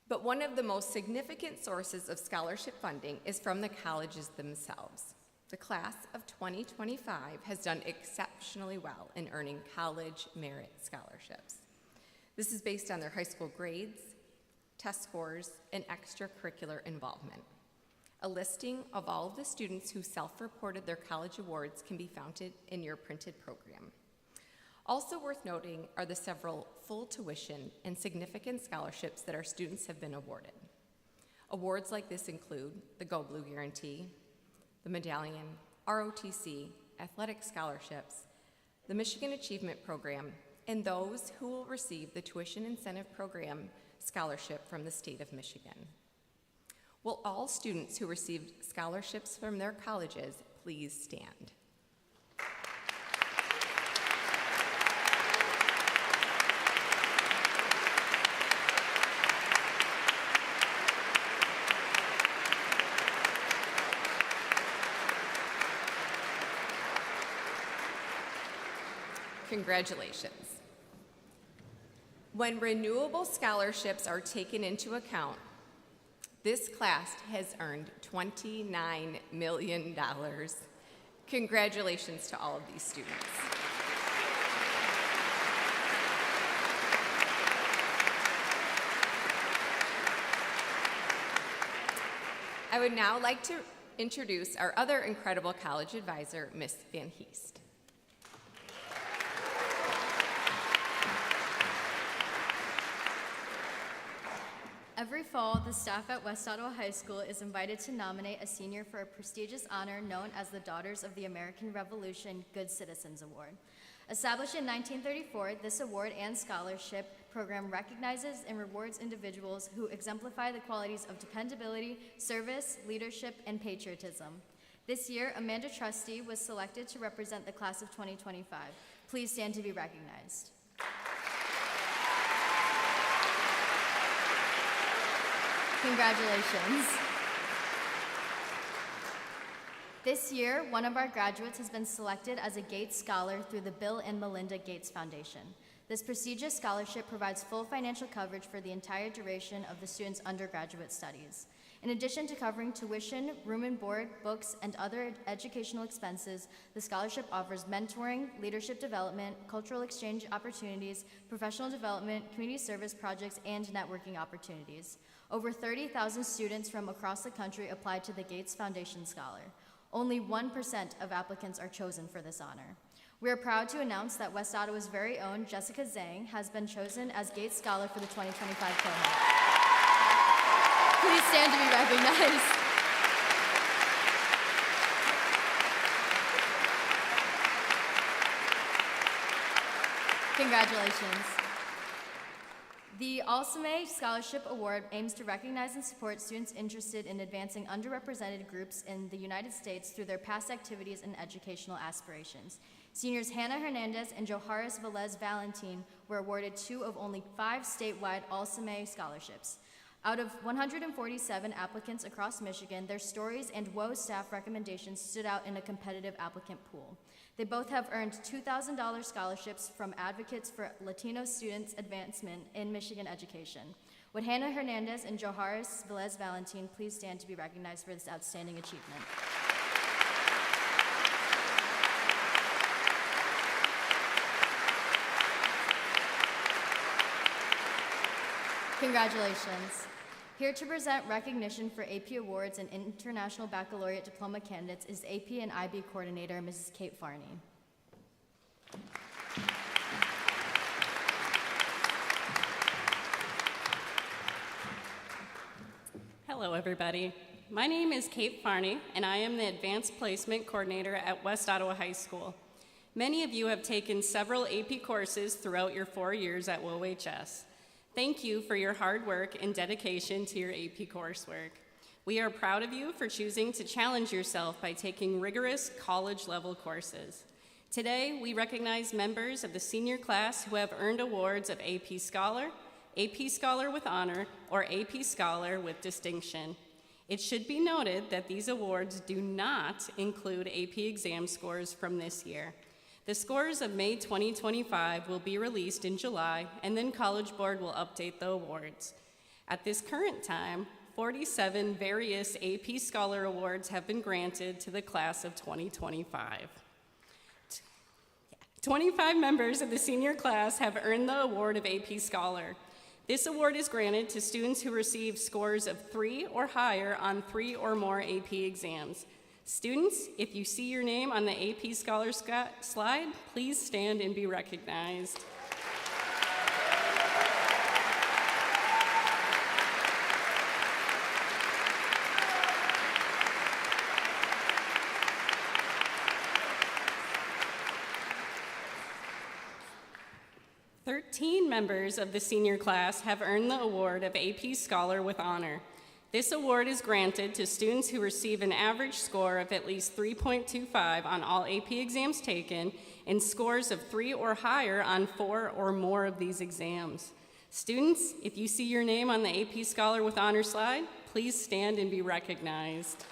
But one of the most significant sources of scholarship funding is from the colleges themselves. The class of 2025 has done exceptionally well in earning college merit scholarships. This is based on their high school grades, test scores, and extracurricular involvement. A listing of all of the students who self-reported their college awards can be found in your printed program. Also worth noting are the several full tuition and significant scholarships that our students have been awarded. Awards like this include the Go Blue Guarantee, the Medallion, ROTC, athletic scholarships, the Michigan Achievement Program, and those who will receive the Tuition Incentive Program scholarship from the state of Michigan. Will all students who received scholarships from their colleges please stand? Congratulations. When renewable scholarships are taken into account, this class has earned $29 million. Congratulations to all of these students. I would now like to introduce our other incredible college advisor, Ms. Van Heest. Every fall, the staff at West Ottawa High School is invited to nominate a senior for a prestigious honor known as the Daughters of the American Revolution Good Citizens Award. Established in 1934, this award and scholarship program recognizes and rewards individuals who exemplify the qualities of dependability, service, leadership, and patriotism. This year, Amanda Trusty was selected to represent the class of 2025. Please stand to be recognized. Congratulations. This year, one of our graduates has been selected as a Gates Scholar through the Bill and Melinda Gates Foundation. This prestigious scholarship provides full financial coverage for the entire duration of the student's undergraduate studies. In addition to covering tuition, room and board, books, and other educational expenses, the scholarship offers mentoring, leadership development, cultural exchange opportunities, professional development, community service projects, and networking opportunities. Over 30,000 students from across the country applied to the Gates Foundation Scholar. Only 1% of applicants are chosen for this honor. We are proud to announce that West Ottawa's very own Jessica Zhang has been chosen as Gates Scholar for the 2025 cohort. Please stand to be recognized. Congratulations. The Alma Scholarship Award aims to recognize and support students interested in advancing underrepresented groups in the United States through their past activities and educational aspirations. Seniors Hannah Hernandez and Joharis Velez Valentin were awarded 2 of only 5 statewide Alma scholarships. Out of 147 applicants across Michigan, their stories and WO staff recommendations stood out in a competitive applicant pool. They both have earned $2,000 scholarships from Advocates for Latino Students Advancement in Michigan Education. Would Hannah Hernandez and Joharis Velez Valentin please stand to be recognized for this outstanding achievement? Congratulations. Here to present recognition for AP Awards and International Baccalaureate Diploma candidates is AP and IB Coordinator, Mrs. Kate Farney. Hello, everybody. My name is Kate Farney, and I am the Advanced Placement Coordinator at West Ottawa High School. Many of you have taken several AP courses throughout your 4 years at WOHS. Thank you for your hard work and dedication to your AP coursework. We are proud of you for choosing to challenge yourself by taking rigorous college-level courses. Today, we recognize members of the senior class who have earned awards of AP Scholar with Honor, or AP Scholar with Distinction. It should be noted that these awards do not include AP exam scores from this year. The scores of May 2025 will be released in July, and then College Board will update the awards. At this current time, 47 various AP Scholar Awards have been granted to the class of 2025. 25 members of the senior class have earned the award of AP Scholar. This award is granted to students who receive scores of 3 or higher on 3 or more AP exams. Students, if you see your name on the AP Scholar slide, please stand and be recognized. Thirteen members of the senior class have earned the award of AP Scholar with Honor. This award is granted to students who receive an average score of at least 3.25 on all AP exams taken and scores of 3 or higher on 4 or more of these exams. Students, if you see your name on the AP Scholar with Honor slide, please stand and be recognized.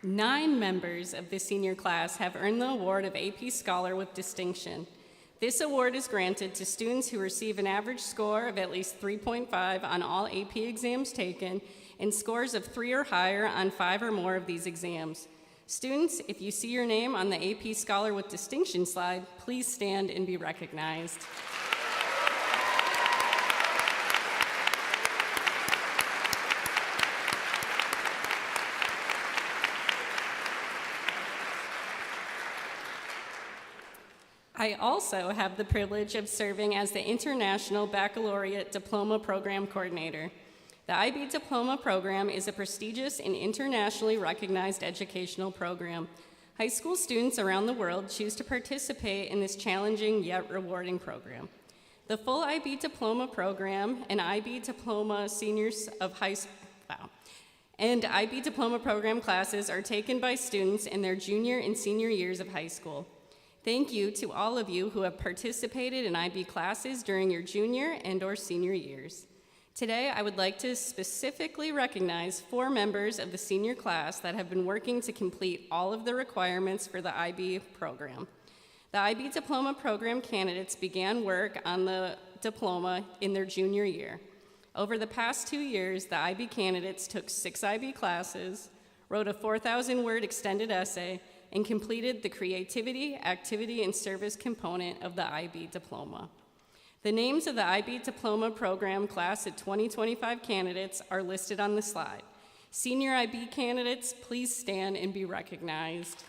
Nine members of the senior class have earned the award of AP Scholar with Distinction. This award is granted to students who receive an average score of at least 3.5 on all AP exams taken and scores of 3 or higher on 5 or more of these exams. Students, if you see your name on the AP Scholar with Distinction slide, please stand and be recognized. I also have the privilege of serving as the International Baccalaureate Diploma Program Coordinator. The IB Diploma Program is a prestigious and internationally recognized educational program. High school students around the world choose to participate in this challenging yet rewarding program. The full IB Diploma Program and IB Diploma Seniors of High School, And IB Diploma Program classes are taken by students in their junior and senior years of high school. Thank you to all of you who have participated in IB classes during your junior and/or senior years. Today, I would like to specifically recognize 4 members of the senior class that have been working to complete all of the requirements for the IB program. The IB Diploma Program candidates began work on the diploma in their junior year. Over the past 2 years, the IB candidates took 6 IB classes, wrote a 4,000-word extended essay, and completed the creativity, activity, and service component of the IB diploma. The names of the IB Diploma Program Class of 2025 candidates are listed on the slide. Senior IB candidates, please stand and be recognized.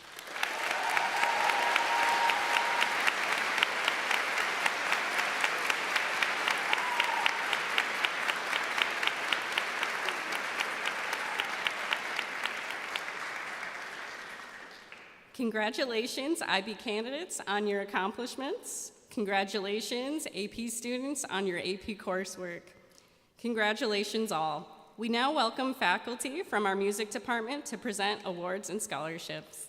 Congratulations, IB candidates, on your accomplishments. Congratulations, AP students, on your AP coursework. Congratulations all. We now welcome faculty from our music department to present awards and scholarships.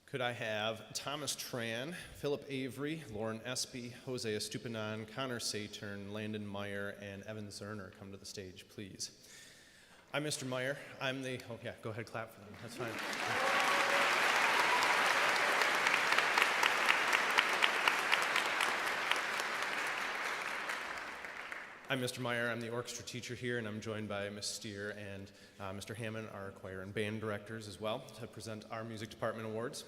Could I have Thomas Tran, Philip Avery, Lauren Espy, Jose Estupinan, Connor Saturn, Landon Meyer, and Evan Zerner come to the stage, please. I'm Mr. Meyer. I'm the, oh yeah, go ahead, clap for them. That's fine. I'm Mr. Meyer. I'm the orchestra teacher here, and I'm joined by Ms. Steer and Mr. Hammond, our choir and band directors as well, to present our music department awards.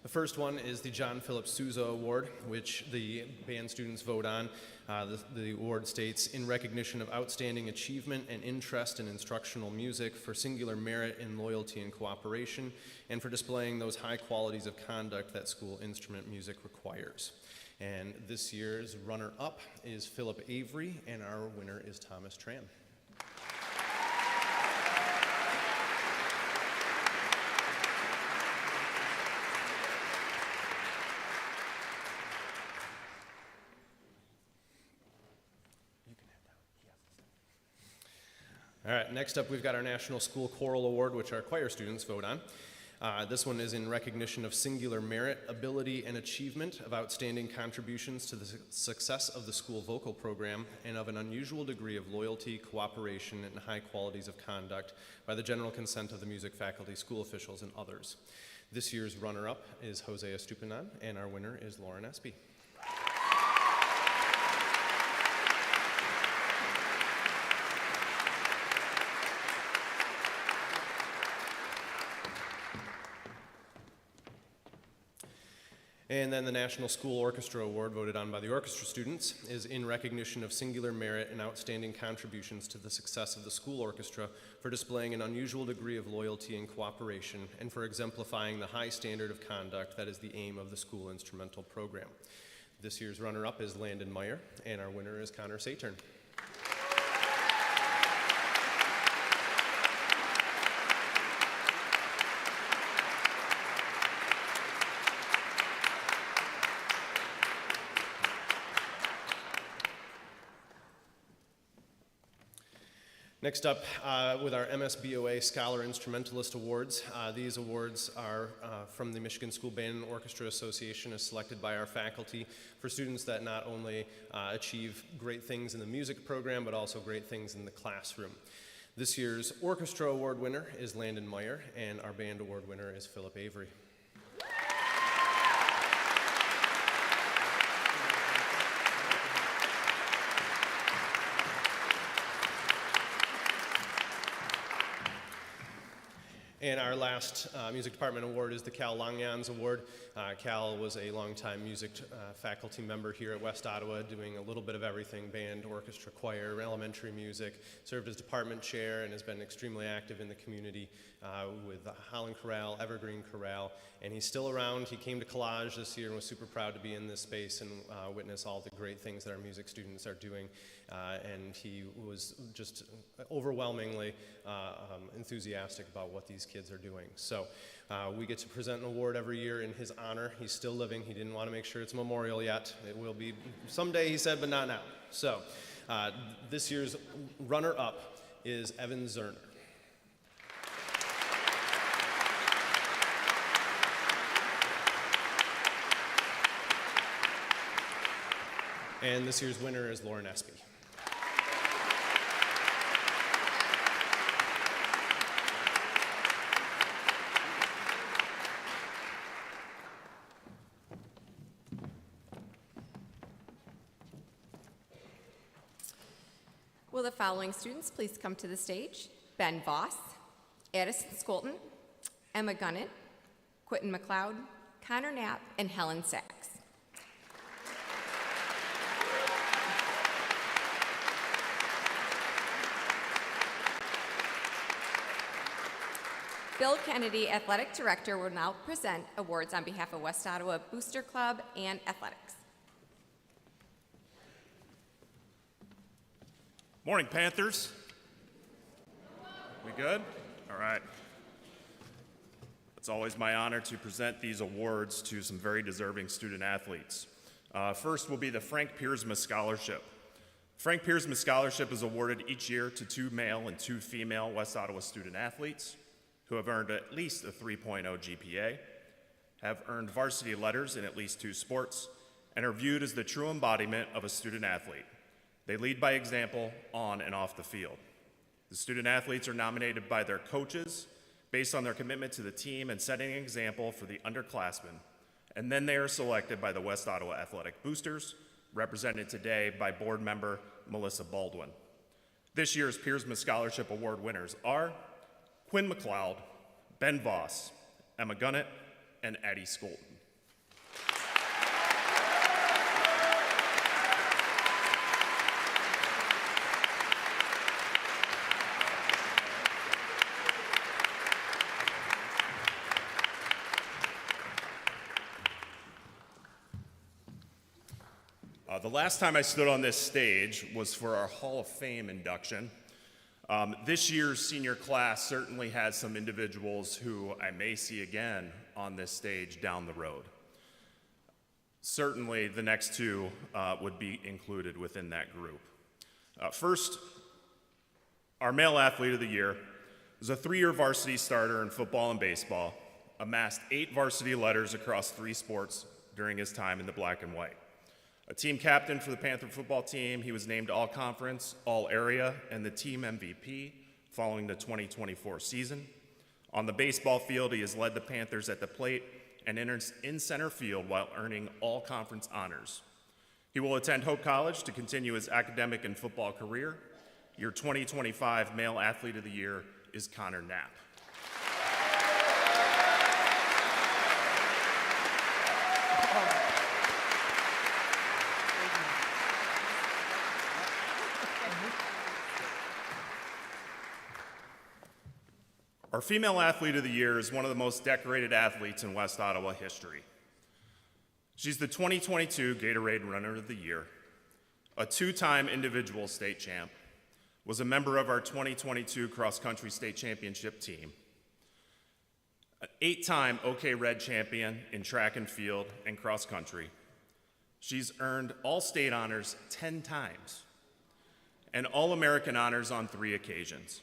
The first one is the John Philip Sousa Award, which the band students vote on. The award states, in recognition of outstanding achievement and interest in instructional music, for singular merit in loyalty and cooperation, and for displaying those high qualities of conduct that school instrument music requires. And this year's runner-up is Philip Avery, and our winner is Thomas Tran. All right, next up we've got our National School Choral Award, which our choir students vote on. This one is in recognition of singular merit, ability, and achievement of outstanding contributions to the success of the school vocal program and of an unusual degree of loyalty, cooperation, and high qualities of conduct by the general consent of the music faculty, school officials, and others. This year's runner-up is Jose Estupinan, and our winner is Lauren Espy. And then the National School Orchestra Award, voted on by the orchestra students, is in recognition of singular merit and outstanding contributions to the success of the school orchestra for displaying an unusual degree of loyalty and cooperation and for exemplifying the high standard of conduct that is the aim of the school instrumental program. This year's runner-up is Landon Meyer, and our winner is Connor Saturn. Next up, with our MSBOA Scholar Instrumentalist Awards. These awards are from the Michigan School Band and Orchestra Association, as selected by our faculty for students that not only achieve great things in the music program, but also great things in the classroom. This year's Orchestra Award winner is Landon Meyer, and our Band Award winner is Philip Avery. And our last music department award is the Cal Longyans Award. Cal was a longtime music faculty member here at West Ottawa, doing a little bit of everything: band, orchestra, choir, elementary music, served as department chair, and has been extremely active in the community with the Holland Chorale, Evergreen Chorale, and he's still around. He came to Collage this year and was super proud to be in this space and witness all the great things that our music students are doing. And he was just overwhelmingly enthusiastic about what these kids are doing. So we get to present an award every year in his honor. He's still living. He didn't want to make sure it's a memorial yet. It will be someday, he said, but not now. So this year's runner-up is Evan Zerner. And this year's winner is Lauren Espy. Will the following students please come to the stage? Ben Voss, Addison Skolton, Emma Gunnett, Quentin McLeod, Connor Knapp, and Helen Sachs. Bill Kennedy, Athletic Director, will now present awards on behalf of West Ottawa Booster Club and Athletics. Morning, Panthers. We good? All right. It's always my honor to present these awards to some very deserving student athletes. First will be the Frank Piersma Scholarship. Frank Piersma Scholarship is awarded each year to 2 male and 2 female West Ottawa student athletes who have earned at least a 3.0 GPA, have earned varsity letters in at least 2 sports, and are viewed as the true embodiment of a student athlete. They lead by example on and off the field. The student athletes are nominated by their coaches based on their commitment to the team and setting an example for the underclassmen, and then they are selected by the West Ottawa Athletic Boosters, represented today by board member Melissa Baldwin. This year's Piersma Scholarship Award winners are Quinn McLeod, Ben Voss, Emma Gunnett, and Addie Skolton. The last time I stood on this stage was for our Hall of Fame induction. This year's senior class certainly has some individuals who I may see again on this stage down the road. Certainly the next 2 would be included within that group. First, our male athlete of the year is a 3-year varsity starter in football and baseball, amassed 8 varsity letters across 3 sports during his time in the black and white. A team captain for the Panther football team, he was named All-Conference, All-Area, and the team MVP following the 2024 season. On the baseball field, he has led the Panthers at the plate and enters in center field while earning All-Conference honors. He will attend Hope College to continue his academic and football career. Your 2025 Male Athlete of the Year is Connor Knapp. Our Female Athlete of the Year is one of the most decorated athletes in West Ottawa history. She's the 2022 Gatorade Runner of the Year, a 2-time individual state champ, was a member of our 2022 cross-country state championship team, an 8-time OK Red champion in track and field and cross-country. She's earned all-state honors 10 times and All-American honors on 3 occasions.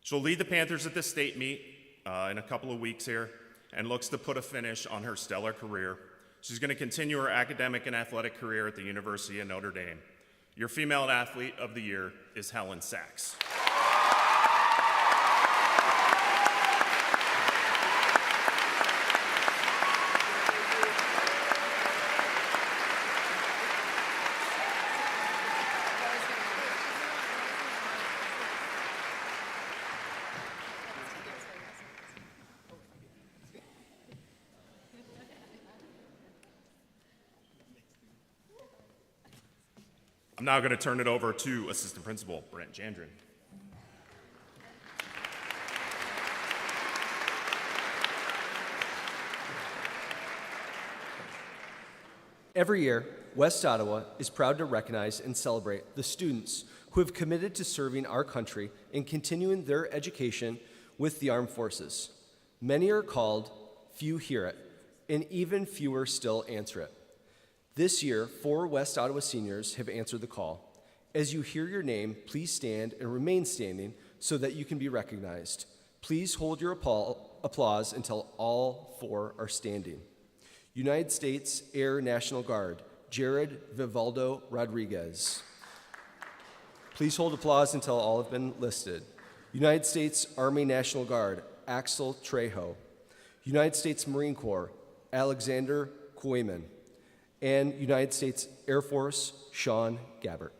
She'll lead the Panthers at the state meet in a couple of weeks here and looks to put a finish on her stellar career. She's going to continue her academic and athletic career at the University of Notre Dame. Your Female Athlete of the Year is Helen Sachs. I'm now going to turn it over to Assistant Principal Brent Jandrin. Every year, West Ottawa is proud to recognize and celebrate the students who have committed to serving our country and continuing their education with the armed forces. Many are called, few hear it, and even fewer still answer it. This year, 4 West Ottawa seniors have answered the call. As you hear your name, please stand and remain standing so that you can be recognized. Please hold your applause until all 4 are standing. United States Air National Guard, Jared Vivaldo Rodriguez. Please hold applause until all have been listed. United States Army National Guard, Axel Trejo. United States Marine Corps, Alexander Koiman. And United States Air Force, Sean Gabbert.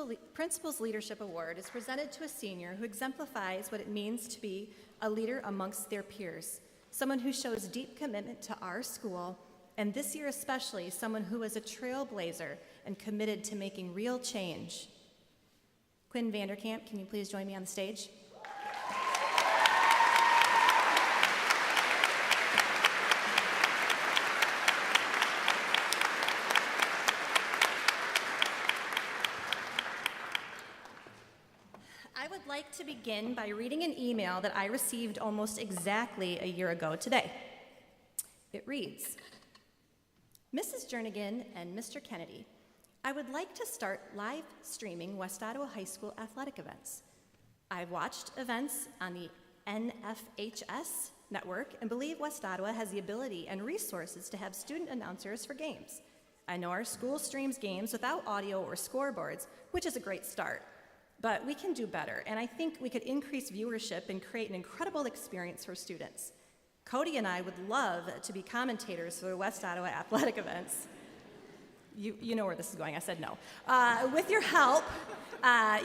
The Principal's Leadership Award is presented to a senior who exemplifies what it means to be a leader amongst their peers, someone who shows deep commitment to our school, and this year especially, someone who is a trailblazer and committed to making real change. Quinn Vanderkamp, can you please join me on the stage? I would like to begin by reading an email that I received almost exactly a year ago today. It reads, Mrs. Jernigan and Mr. Kennedy, I would like to start live streaming West Ottawa High School athletic events. I've watched events on the NFHS network and believe West Ottawa has the ability and resources to have student announcers for games. I know our school streams games without audio or scoreboards, which is a great start. But we can do better, and I think we could increase viewership and create an incredible experience for students. Cody and I would love to be commentators for the West Ottawa athletic events. You know where this is going, I said no. With your help,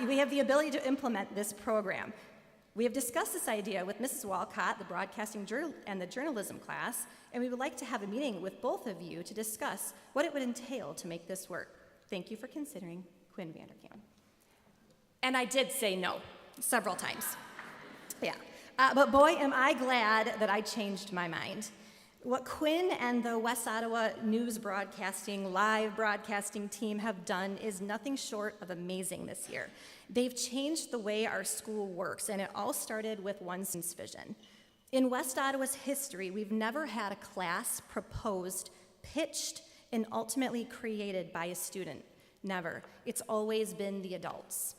we have the ability to implement this program. We have discussed this idea with Mrs. Walcott, the broadcasting and the journalism class, and we would like to have a meeting with both of you to discuss what it would entail to make this work. Thank you for considering, Quinn Vanderkamp. And I did say no several times. Yeah. But boy, am I glad that I changed my mind. What Quinn and the West Ottawa News Broadcasting, live broadcasting team have done is nothing short of amazing this year. They've changed the way our school works, and it all started with one student's vision. In West Ottawa's history, we've never had a class proposed, pitched, and ultimately created by a student. Never. It's always been the adults.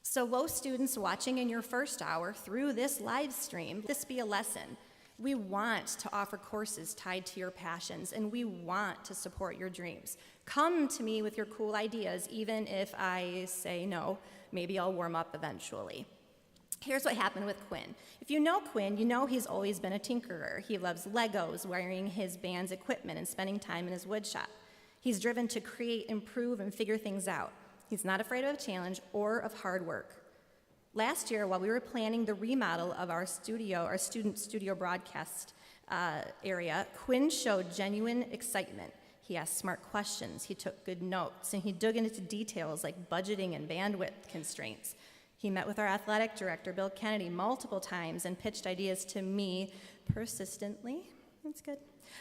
So, students watching in your first hour through this live stream, this be a lesson. We want to offer courses tied to your passions, and we want to support your dreams. Come to me with your cool ideas, even if I say no. Maybe I'll warm up eventually. Here's what happened with Quinn. If you know Quinn, you know he's always been a tinkerer. He loves Legos, wiring his band's equipment, and spending time in his wood shop. He's driven to create, improve, and figure things out. He's not afraid of a challenge or of hard work. Last year, while we were planning the remodel of our student studio broadcast area, Quinn showed genuine excitement. He asked smart questions, he took good notes, and he dug into details like budgeting and bandwidth constraints. He met with our athletic director, Bill Kennedy, multiple times and pitched ideas to me persistently. That's good.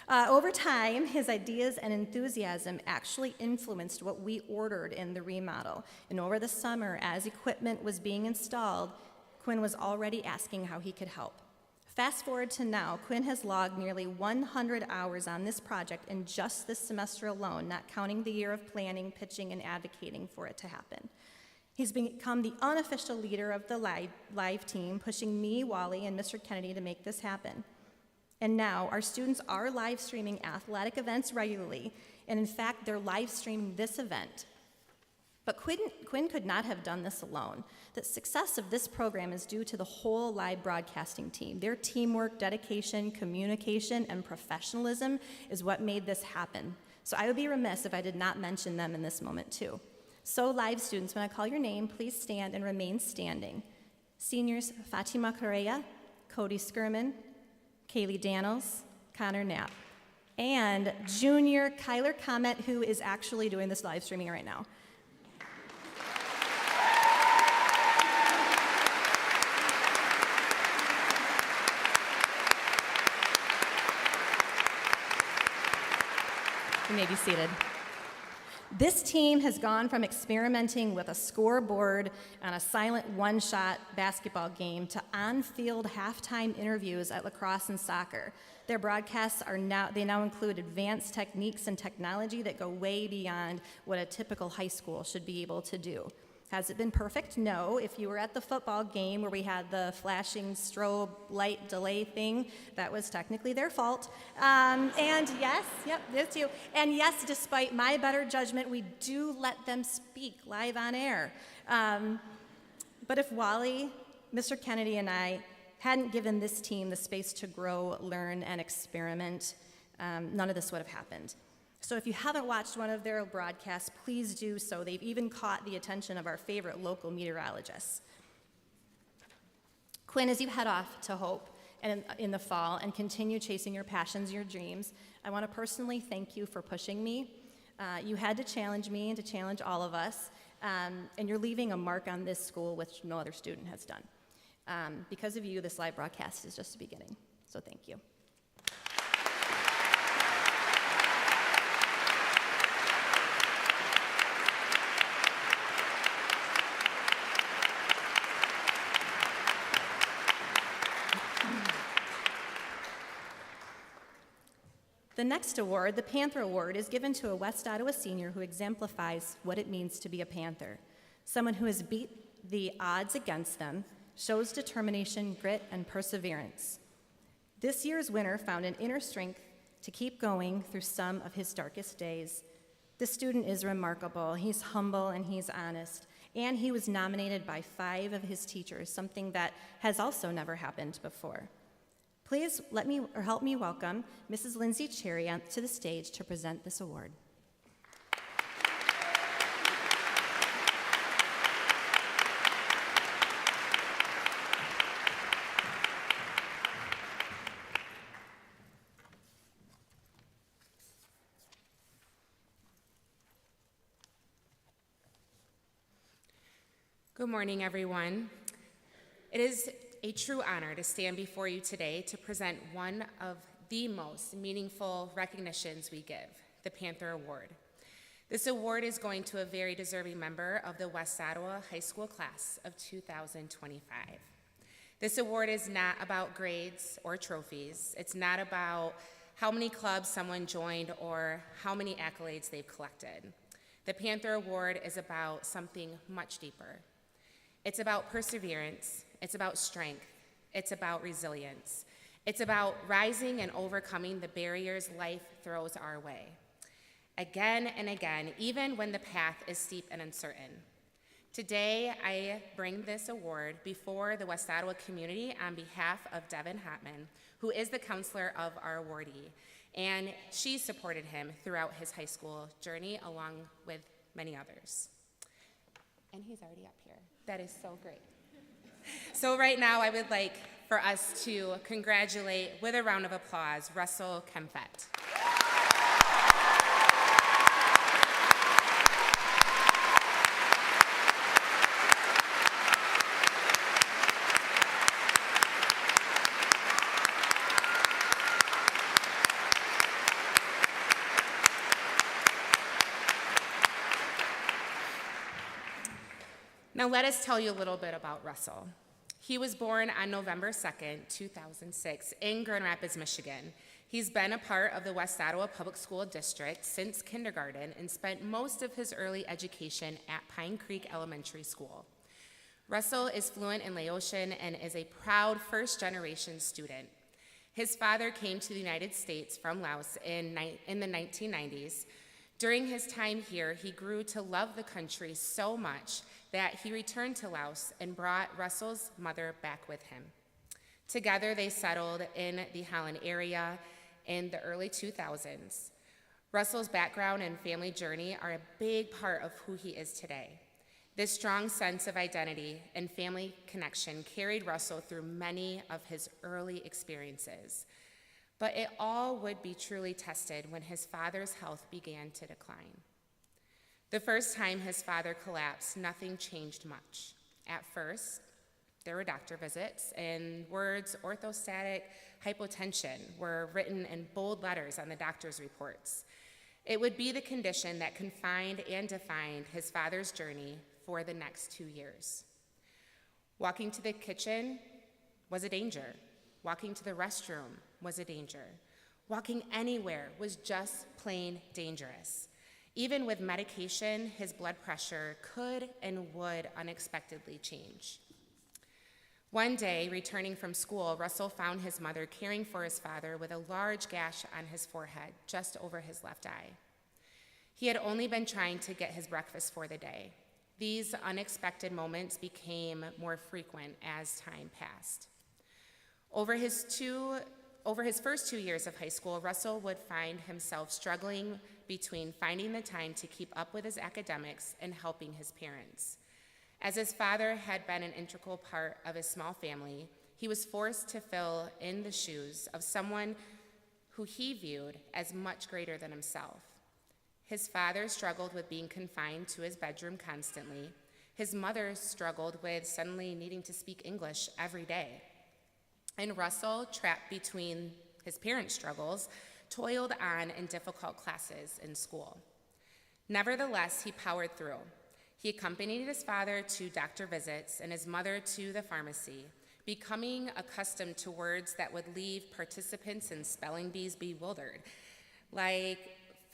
Over time, his ideas and enthusiasm actually influenced what we ordered in the remodel. And over the summer, as equipment was being installed, Quinn was already asking how he could help. Fast forward to now, Quinn has logged nearly 100 hours on this project in just this semester alone, not counting the year of planning, pitching, and advocating for it to happen. He's become the unofficial leader of the live team, pushing me, Wally, and Mr. Kennedy to make this happen. And now, our students are live streaming athletic events regularly, and in fact, they're live streaming this event. But Quinn could not have done this alone. The success of this program is due to the whole live broadcasting team. Their teamwork, dedication, communication, and professionalism is what made this happen. So I would be remiss if I did not mention them in this moment too. So live students, when I call your name, please stand and remain standing. Seniors Fatima Correa, Cody Skirman, Kaylee Daniels, Connor Knapp, and junior Kyler Comet, who is actually doing this live streaming right now. You may be seated. This team has gone from experimenting with a scoreboard on a silent one-shot basketball game to on-field halftime interviews at lacrosse and soccer. Their broadcasts now include advanced techniques and technology that go way beyond what a typical high school should be able to do. Has it been perfect? No. If you were at the football game where we had the flashing strobe light delay thing, that was technically their fault. And yes, yep, that's you. And yes, despite my better judgment, we do let them speak live on air. But if Wally, Mr. Kennedy, and I hadn't given this team the space to grow, learn, and experiment, none of this would have happened. So if you haven't watched one of their broadcasts, please do so. They've even caught the attention of our favorite local meteorologists. Quinn, as you head off to Hope and in the fall and continue chasing your passions, your dreams, I want to personally thank you for pushing me. You had to challenge me and to challenge all of us, and you're leaving a mark on this school which no other student has done. Because of you, this live broadcast is just the beginning, so thank you. The next award, the Panther Award, is given to a West Ottawa senior who exemplifies what it means to be a Panther, someone who has beat the odds against them, shows determination, grit, and perseverance. This year's winner found an inner strength to keep going through some of his darkest days. This student is remarkable. He's humble and he's honest, and he was nominated by 5 of his teachers, something that has also never happened before. Please help me welcome Mrs. Lindsay Cherry to the stage to present this award. Good morning, everyone. It is a true honor to stand before you today to present one of the most meaningful recognitions we give, the Panther Award. This award is going to a very deserving member of the West Ottawa High School class of 2025. This award is not about grades or trophies. It's not about how many clubs someone joined or how many accolades they've collected. The Panther Award is about something much deeper. It's about perseverance. It's about strength. It's about resilience. It's about rising and overcoming the barriers life throws our way. Again and again, even when the path is steep and uncertain. Today, I bring this award before the West Ottawa community on behalf of Devin Hotman, who is the counselor of our awardee, and she supported him throughout his high school journey along with many others. And he's already up here. That is so great. So right now, I would like for us to congratulate, with a round of applause, Russell Kempfett. Now let us tell you a little bit about Russell. He was born on November 2nd, 2006 in Grand Rapids, Michigan. He's been a part of the West Ottawa Public School District since kindergarten and spent most of his early education at Pine Creek Elementary School. Russell is fluent in Laotian and is a proud first-generation student. His father came to the United States from Laos in the 1990s During his time here, he grew to love the country so much that he returned to Laos and brought Russell's mother back with him. Together, they settled in the Holland area in the early 2000s. Russell's background and family journey are a big part of who he is today. This strong sense of identity and family connection carried Russell through many of his early experiences. But it all would be truly tested when his father's health began to decline. The first time his father collapsed, nothing changed much. At first, there were doctor visits, and words orthostatic hypotension were written in bold letters on the doctor's reports. It would be the condition that confined and defined his father's journey for the next 2 years. Walking to the kitchen was a danger. Walking to the restroom was a danger. Walking anywhere was just plain dangerous. Even with medication, his blood pressure could and would unexpectedly change. One day, returning from school, Russell found his mother caring for his father with a large gash on his forehead, just over his left eye. He had only been trying to get his breakfast for the day. These unexpected moments became more frequent as time passed. Over his first 2 years of high school, Russell would find himself struggling between finding the time to keep up with his academics and helping his parents. As his father had been an integral part of his small family, he was forced to fill in the shoes of someone who he viewed as much greater than himself. His father struggled with being confined to his bedroom constantly. His mother struggled with suddenly needing to speak English every day. And Russell, trapped between his parents' struggles, toiled on in difficult classes in school. Nevertheless, he powered through. He accompanied his father to doctor visits and his mother to the pharmacy, becoming accustomed to words that would leave participants in spelling bees bewildered, like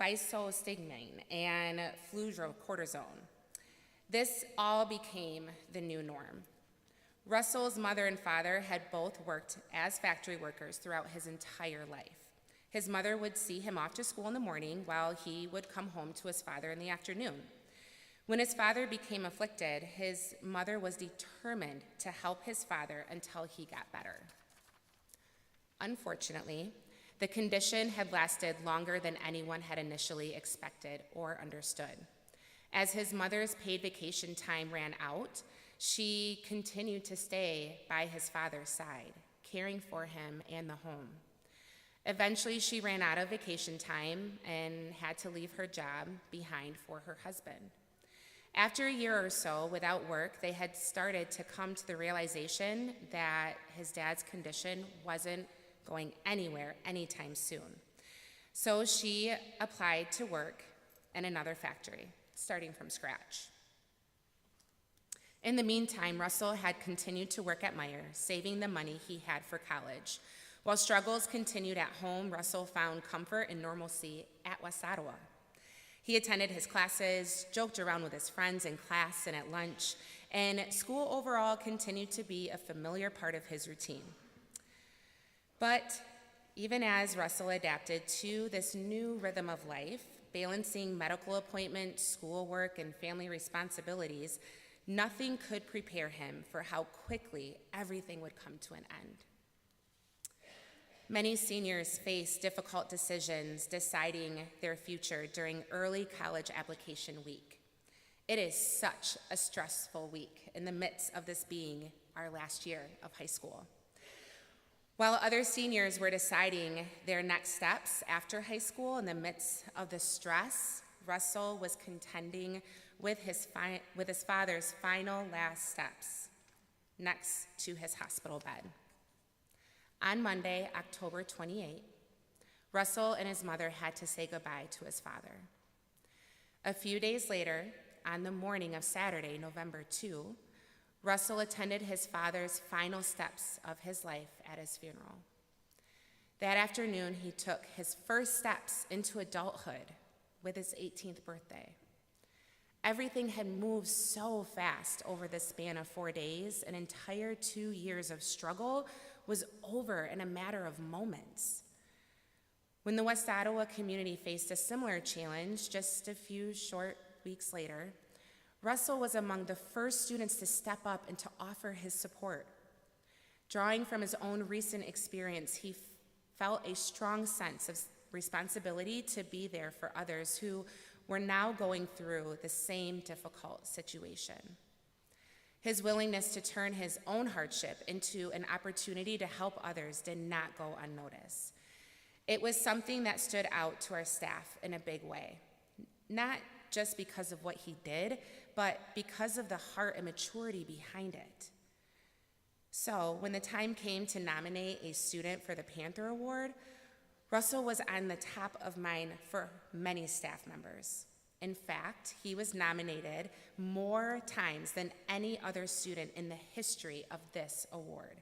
physostigmine and fludrocortisone. This all became the new norm. Russell's mother and father had both worked as factory workers throughout his entire life. His mother would see him off to school in the morning while he would come home to his father in the afternoon. When his father became afflicted, his mother was determined to help his father until he got better. Unfortunately, the condition had lasted longer than anyone had initially expected or understood. As his mother's paid vacation time ran out, she continued to stay by his father's side, caring for him and the home. Eventually, she ran out of vacation time and had to leave her job behind for her husband. After a year or so without work, they had started to come to the realization that his dad's condition wasn't going anywhere anytime soon. So she applied to work in another factory, starting from scratch. In the meantime, Russell had continued to work at Meyer, saving the money he had for college. While struggles continued at home, Russell found comfort and normalcy at West Ottawa. He attended his classes, joked around with his friends in class and at lunch, and school overall continued to be a familiar part of his routine. But even as Russell adapted to this new rhythm of life, balancing medical appointments, schoolwork, and family responsibilities, nothing could prepare him for how quickly everything would come to an end. Many seniors face difficult decisions deciding their future during early college application week. It is such a stressful week in the midst of this being our last year of high school. While other seniors were deciding their next steps after high school in the midst of the stress, Russell was contending with his father's final last steps next to his hospital bed. On Monday, October 28, Russell and his mother had to say goodbye to his father. A few days later, on the morning of Saturday, November 2, Russell attended his father's final steps of his life at his funeral. That afternoon, he took his first steps into adulthood with his 18th birthday. Everything had moved so fast over the span of 4 days. An entire 2 years of struggle was over in a matter of moments. When the West Ottawa community faced a similar challenge just a few short weeks later, Russell was among the first students to step up and to offer his support. Drawing from his own recent experience, he felt a strong sense of responsibility to be there for others who were now going through the same difficult situation. His willingness to turn his own hardship into an opportunity to help others did not go unnoticed. It was something that stood out to our staff in a big way, not just because of what he did, but because of the heart and maturity behind it. So when the time came to nominate a student for the Panther Award, Russell was on the top of mind for many staff members. In fact, he was nominated more times than any other student in the history of this award,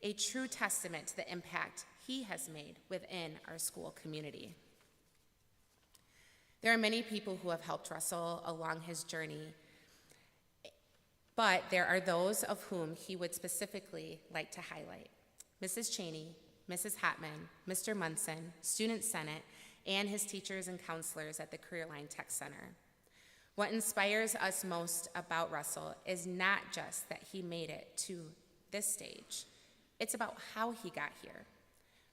a true testament to the impact he has made within our school community. There are many people who have helped Russell along his journey, but there are those of whom he would specifically like to highlight: Mrs. Cheney, Mrs. Hotman, Mr. Munson, Student Senate, and his teachers and counselors at the Career Line Tech Center. What inspires us most about Russell is not just that he made it to this stage. It's about how he got here,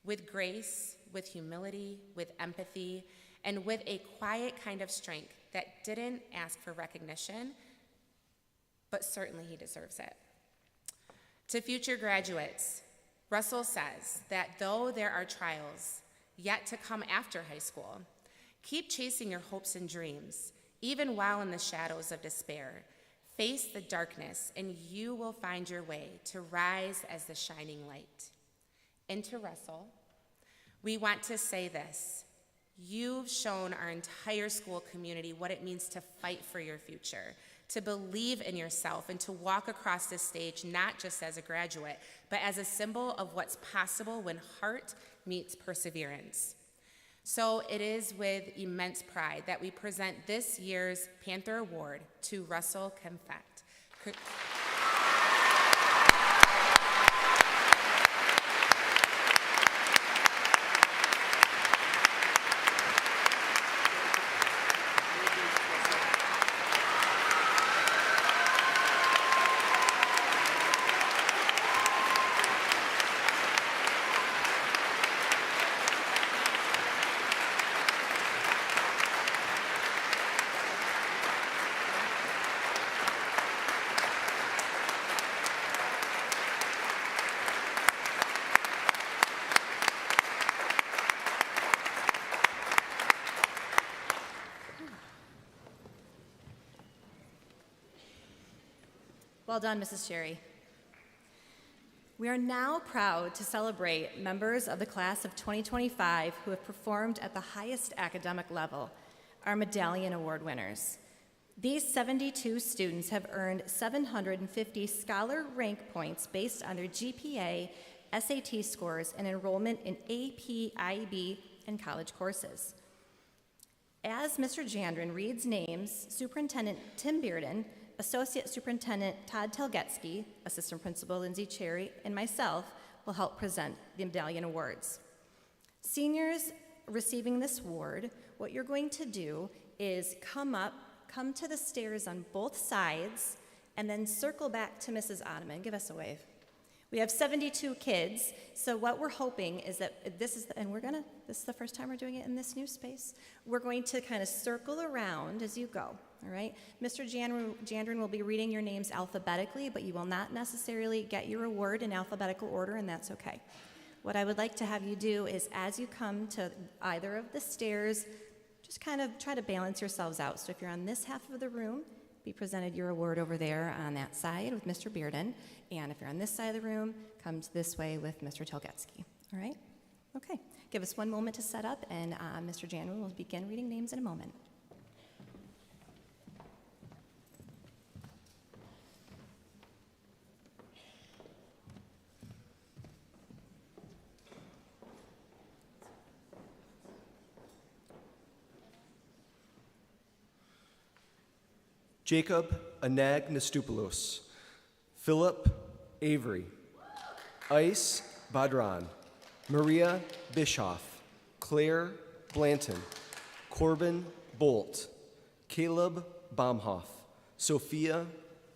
with grace, with humility, with empathy, and with a quiet kind of strength that didn't ask for recognition, but certainly he deserves it. To future graduates, Russell says that though there are trials yet to come after high school, keep chasing your hopes and dreams, even while in the shadows of despair. Face the darkness, and you will find your way to rise as the shining light. And to Russell, we want to say this: you've shown our entire school community what it means to fight for your future, to believe in yourself, and to walk across this stage not just as a graduate, but as a symbol of what's possible when heart meets perseverance. So it is with immense pride that we present this year's Panther Award to Russell Confect. Well done, Mrs. Sherry. We are now proud to celebrate members of the class of 2025 who have performed at the highest academic level, our Medallion Award winners. These 72 students have earned 750 scholar rank points based on their GPA, SAT scores, and enrollment in AP, IB, and college courses. As Mr. Jandrin reads names, Superintendent Tim Bearden, Associate Superintendent Todd Telgetsky, Assistant Principal Lindsay Cherry, and myself will help present the Medallion Awards. Seniors receiving this award, what you're going to do is come to the stairs on both sides, and then circle back to Mrs. Ottoman. Give us a wave. We have 72 kids, so what we're hoping is that this is the first time we're doing it in this new space. We're going to kind of circle around as you go, all right? Mr. Jandrin will be reading your names alphabetically, but you will not necessarily get your award in alphabetical order, and that's okay. What I would like to have you do is, as you come to either of the stairs, just kind of try to balance yourselves out. So if you're on this half of the room, be presented your award over there on that side with Mr. Bearden. And if you're on this side of the room, come this way with Mr. Telgetsky. All right? Okay. Give us one moment to set up, and Mr. Jandrin will begin reading names in a moment. Jacob Anagnastopoulos, Philip Avery, Ice Badran, Maria Bischoff, Claire Blanton, Corbin Bolt, Caleb Baumhoff, Sophia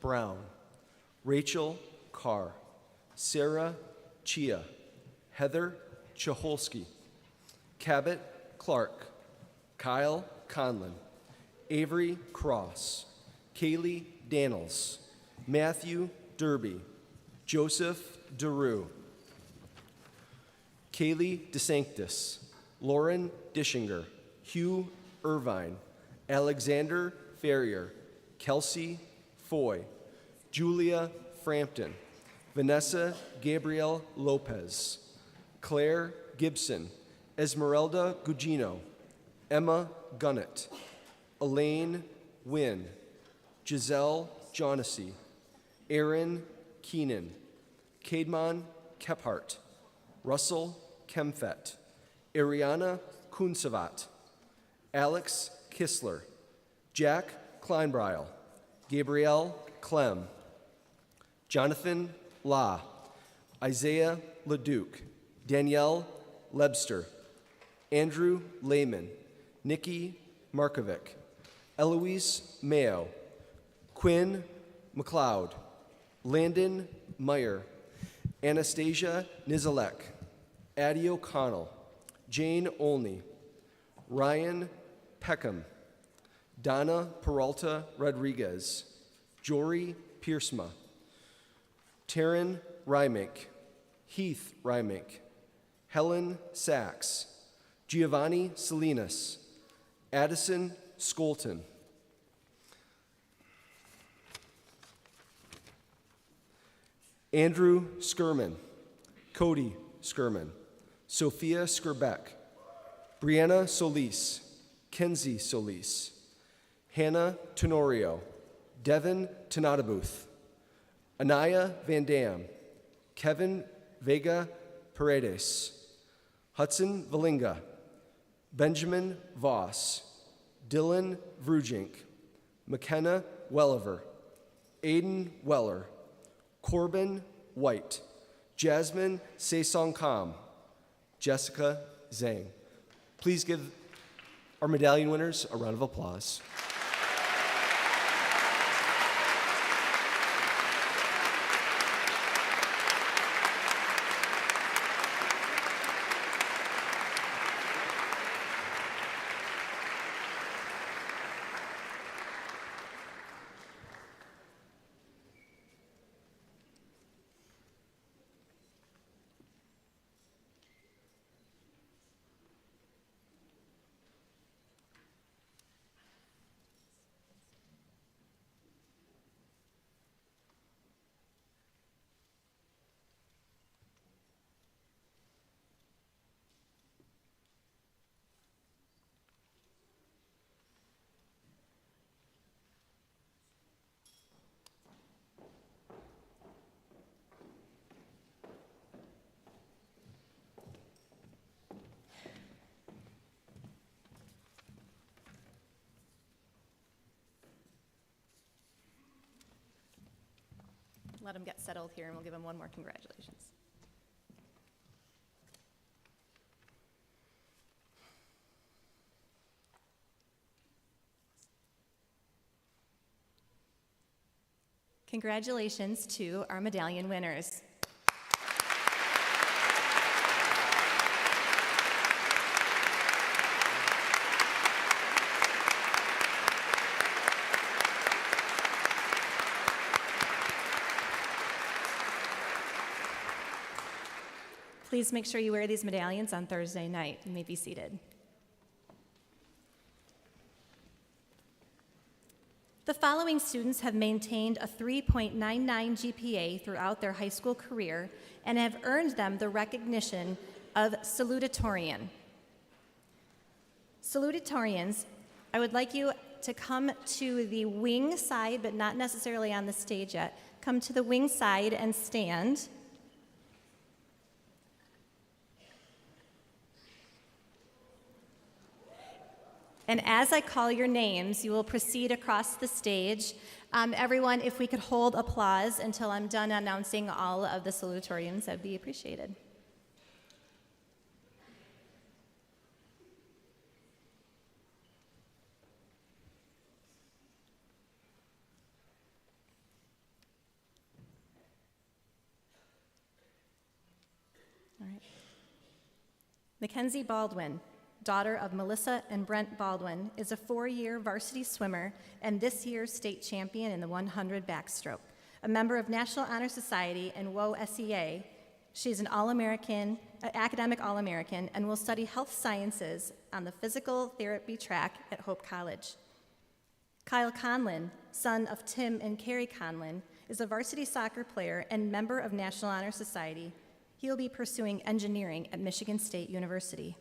Brown, Rachel Carr, Sarah Chia, Heather Chholsky, Cabot Clark, Kyle Conlon, Avery Cross, Kaylee Daniels, Matthew Derby, Joseph DeRue, Kaylee DeSanctis, Lauren Dishinger, Hugh Irvine, Alexander Ferrier, Kelsey Foy, Julia Frampton, Vanessa Gabrielle Lopez, Claire Gibson, Esmeralda Gugino, Emma Gunnett, Elaine Wynn, Giselle Jonassy, Aaron Keenan, Kademon Kephart, Russell Kemfet, Ariana Kunsavat, Alex Kistler, Jack Kleinbreil, Gabrielle Clem, Jonathan La, Isaiah Leduc, Danielle Lebster, Andrew Lehman, Nikki Markovic, Eloise Mayo, Quinn McLeod, Landon Meyer, Anastasia Nizalek, Addie O'Connell, Jane Olney, Ryan Peckham, Donna Peralta Rodriguez, Jory Piersma, Taryn Rymink, Heath Rymink, Helen Sachs, Giovanni Salinas, Addison Skolton, Andrew Skirman, Cody Skirman, Sophia Skirbeck, Brianna Solis, Kenzie Solis, Hannah Tenorio, Devin Tanatabuth, Anaya Van Dam, Kevin Vega Paredes, Hudson Valinga, Benjamin Voss, Dylan Vrujink, McKenna Welliver, Aiden Weller, Corbin White, Jasmine Sesong Kam, Jessica Zhang. Please give our medallion winners a round of applause. Let them get settled here and we'll give them one more congratulations. Congratulations to our medallion winners. Please make sure you wear these medallions on Thursday night. You may be seated. The following students have maintained a 3.99 GPA throughout their high school career and have earned them the recognition of salutatorian. Salutatorians, I would like you to come to the wing side, but not necessarily on the stage yet. Come to the wing side and stand. And as I call your names, you will proceed across the stage. Everyone, if we could hold applause until I'm done announcing all of the salutatorians, that would be appreciated. All right. Mackenzie Baldwin, daughter of Melissa and Brent Baldwin, is a 4-year varsity swimmer and this year's state champion in the 100 backstroke. A member of National Honor Society and WOSEA, she's an All-American, academic All-American, and will study health sciences on the physical therapy track at Hope College. Kyle Conlin, son of Tim and Carrie Conlin, is a varsity soccer player and member of National Honor Society. He will be pursuing engineering at Michigan State University.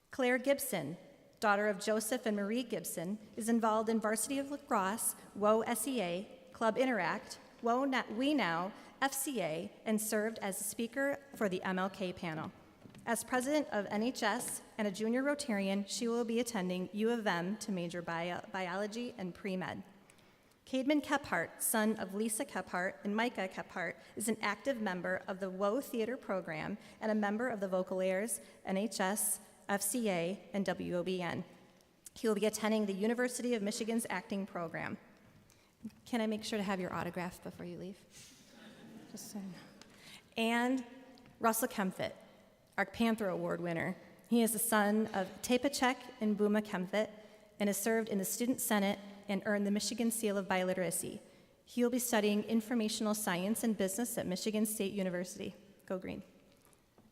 Claire Gibson, daughter of Joseph and Marie Gibson, is involved in varsity of lacrosse, WOSEA, Club Interact, We Now, FCA, and served as a speaker for the MLK panel. As president of NHS and a junior Rotarian, she will be attending U of M to major biology and pre-med. Cademan Kephart, son of Lisa Kephart and Micah Kephart, is an active member of the WO Theater program and a member of the Vocalaires, NHS, FCA, and WOBN. He will be attending the University of Michigan's acting program. Can I make sure to have your autograph before you leave? Just so you know. And Russell Kempfit, our Panther Award winner. He is the son of Tepachek and Buma Kempfit and has served in the Student Senate and earned the Michigan Seal of Biliteracy. He will be studying informational science and business at Michigan State University. Go Green.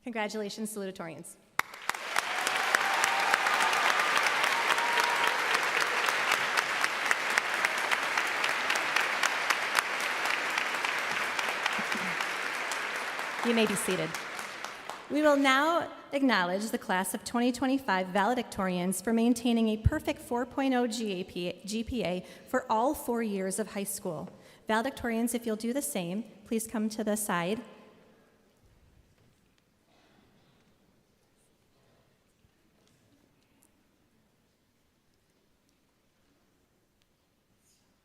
Congratulations, salutatorians. You may be seated. We will now acknowledge the class of 2025 valedictorians for maintaining a perfect 4.0 GPA for all 4 years of high school. Valedictorians, if you'll do the same, please come to the side.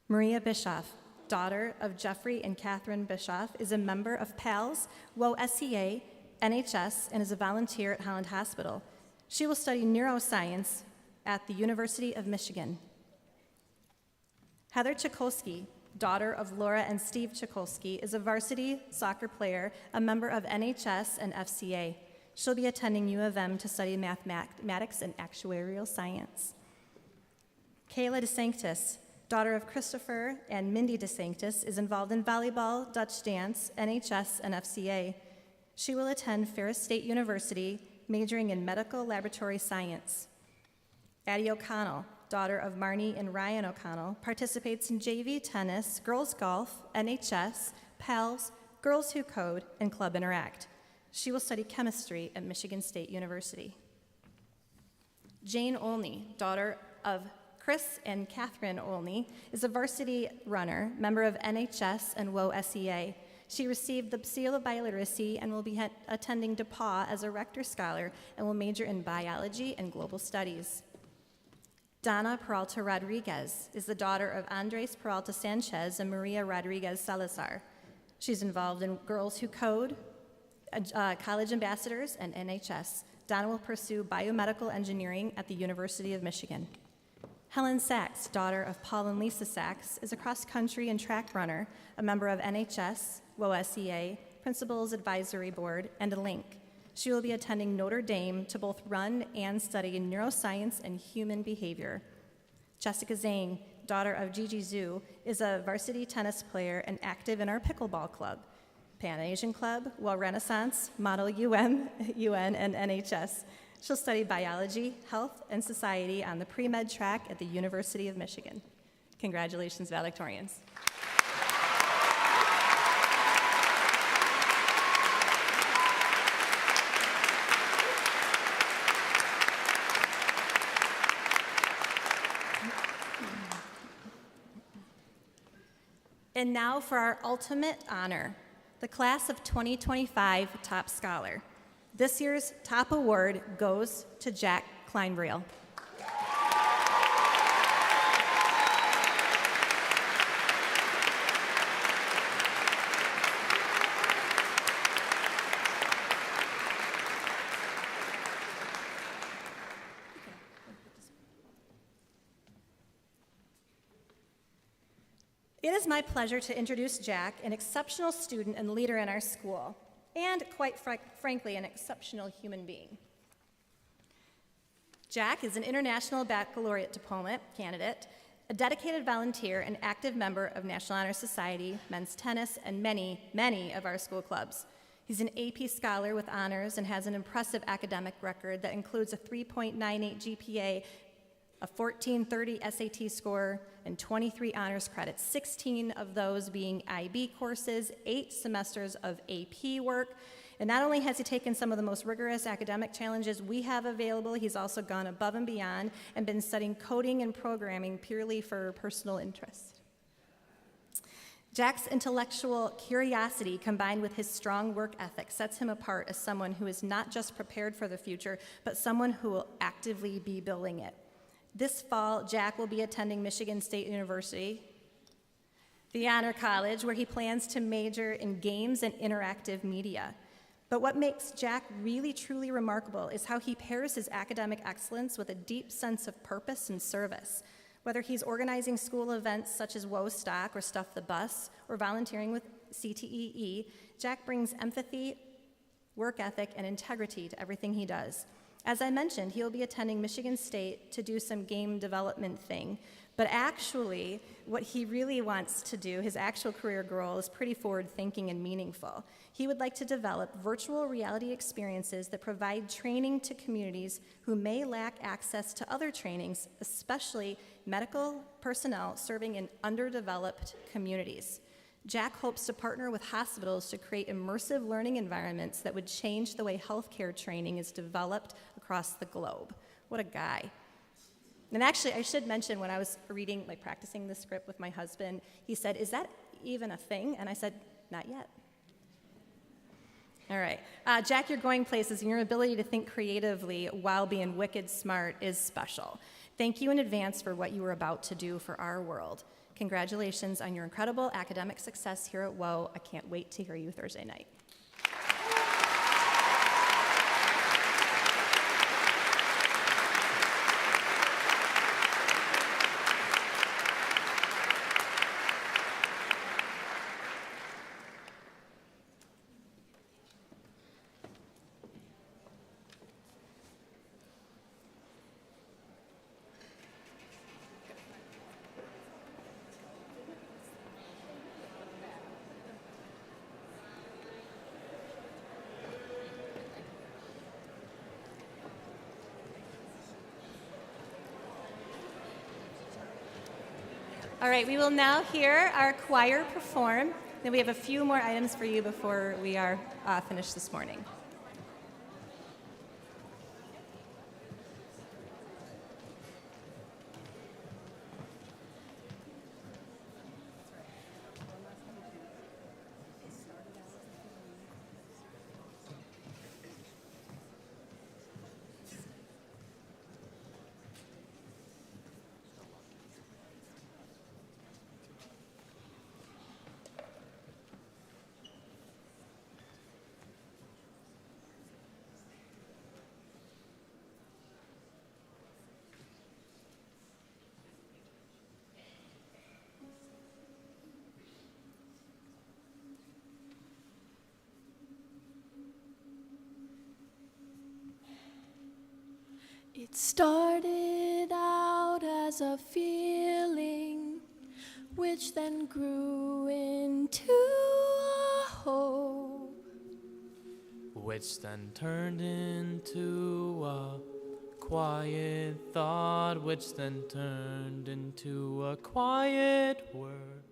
Maria Bischoff, daughter of Jeffrey and Catherine Bischoff, is a member of PALS, WOSEA, NHS, and is a volunteer at Holland Hospital. She will study neuroscience at the University of Michigan. Heather Chikolsky, daughter of Laura and Steve Chikolsky, is a varsity soccer player, a member of NHS and FCA. She'll be attending U of M to study mathematics and actuarial science. Kayla DeSanctis, daughter of Christopher and Mindy DeSanctis, is involved in volleyball, Dutch dance, NHS, and FCA. She will attend Ferris State University, majoring in medical laboratory science. Addie O'Connell, daughter of Marnie and Ryan O'Connell, participates in JV tennis, girls golf, NHS, PALS, Girls Who Code, and Club Interact. She will study chemistry at Michigan State University. Jane Olney, daughter of Chris and Catherine Olney, is a varsity runner, member of NHS and WOSEA. She received the Seal of Biliteracy and will be attending DePauw as a Rector Scholar and will major in biology and global studies. Donna Peralta Rodriguez is the daughter of Andres Peralta Sanchez and Maria Rodriguez Salazar. She's involved in Girls Who Code, College Ambassadors, and NHS. Donna will pursue biomedical engineering at the University of Michigan. Helen Sachs, daughter of Paul and Lisa Sachs, is a cross-country and track runner, a member of NHS, WOSEA, Principals Advisory Board, and a Link. She will be attending Notre Dame to both run and study neuroscience and human behavior. Jessica Zhang, daughter of Gigi Zhu, is a varsity tennis player and active in our pickleball club, Pan Asian Club, Well Renaissance, Model UN, and NHS. She'll study biology, health, and society on the pre-med track at the University of Michigan. Congratulations, valedictorians. And now for our ultimate honor, the class of 2025 Top Scholar. This year's top award goes to Jack Kleinbriel. It is my pleasure to introduce Jack, an exceptional student and leader in our school. and quite frankly, an exceptional human being. Jack is an International Baccalaureate Diploma candidate, a dedicated volunteer and active member of National Honor Society, men's tennis, and many, many of our school clubs. He's an AP Scholar with honors and has an impressive academic record that includes a 3.98 GPA, a 1430 SAT score, and 23 honors credits, 16 of those being IB courses, 8 semesters of AP work. And not only has he taken some of the most rigorous academic challenges we have available, he's also gone above and beyond and been studying coding and programming purely for personal interest. Jack's intellectual curiosity combined with his strong work ethic sets him apart as someone who is not just prepared for the future, but someone who will actively be building it. This fall, Jack will be attending Michigan State University, the Honor College, where he plans to major in games and interactive media. But what makes Jack really, truly remarkable is how he pairs his academic excellence with a deep sense of purpose and service. Whether he's organizing school events such as Woe Stock or Stuff the Bus, or volunteering with CTEE, Jack brings empathy, work ethic, and integrity to everything he does. As I mentioned, he'll be attending Michigan State to do some game development thing, but actually, what he really wants to do, his actual career goal, is pretty forward-thinking and meaningful. He would like to develop virtual reality experiences that provide training to communities who may lack access to other trainings, especially medical personnel serving in underdeveloped communities. Jack hopes to partner with hospitals to create immersive learning environments that would change the way healthcare training is developed across the globe. What a guy. And actually, I should mention, when I was practicing the script with my husband, he said, "Is that even a thing?" And I said, "Not yet." All right. Jack, you're going places, and your ability to think creatively while being wicked smart is special. Thank you in advance for what you are about to do for our world. Congratulations on your incredible academic success here at WOA. I can't wait to hear you Thursday night. All right, we will now hear our choir perform. Then we have a few more items for you before we are finished this morning. It started out as a feeling, which then grew into a hope, which then turned into a quiet thought, which then turned into a quiet word.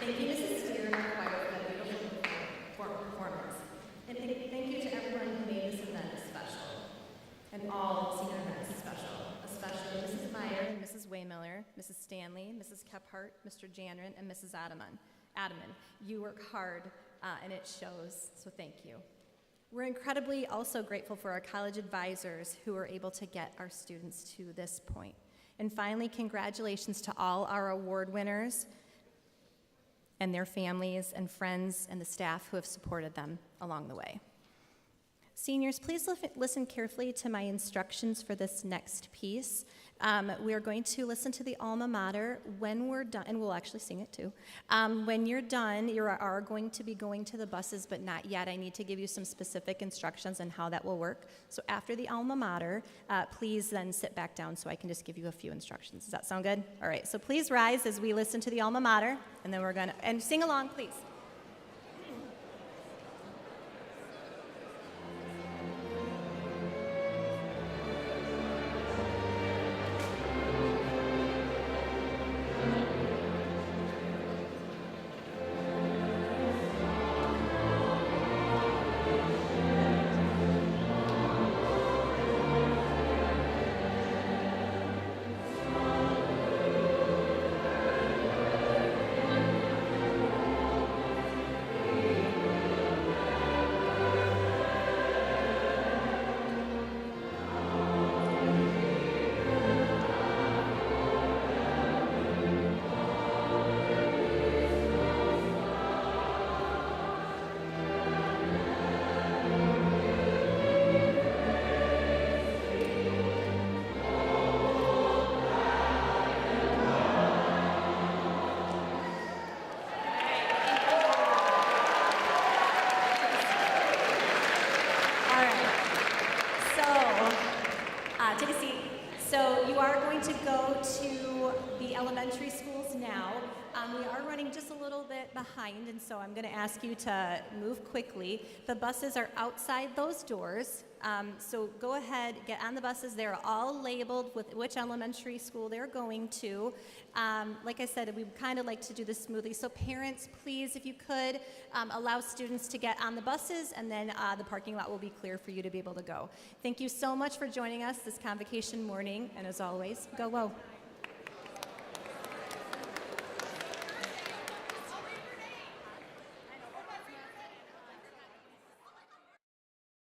thank you, Mrs. Steer and our choir, for that beautiful performance. And thank you to everyone who made this event special, and all senior events special, especially Mrs. Meyer and Mrs. Waymiller, Mrs. Stanley, Mrs. Kephart, Mr. Janrin, and Mrs. Adaman. You work hard, and it shows, so thank you. We're incredibly also grateful for our college advisors who were able to get our students to this point. And finally, congratulations to all our award winners and their families and friends and the staff who have supported them along the way. Seniors, please listen carefully to my instructions for this next piece. We are going to listen to the alma mater when we're done, and we'll actually sing it too. When you're done, you are going to be going to the buses, but not yet. I need to give you some specific instructions on how that will work. So after the alma mater, please then sit back down so I can just give you a few instructions. Does that sound good? All right, so please rise as we listen to the alma mater, and then we're gonna, and sing along, please. Take a seat. So you are going to go to the elementary schools now. We are running just a little bit behind, and so I'm going to ask you to move quickly. The buses are outside those doors, so go ahead, get on the buses. They're all labeled with which elementary school they're going to. Like I said, we kind of like to do this smoothly, so parents, please, if you could, allow students to get on the buses, and then the parking lot will be clear for you to be able to go. Thank you so much for joining us this Convocation morning, and as always, go Whoa.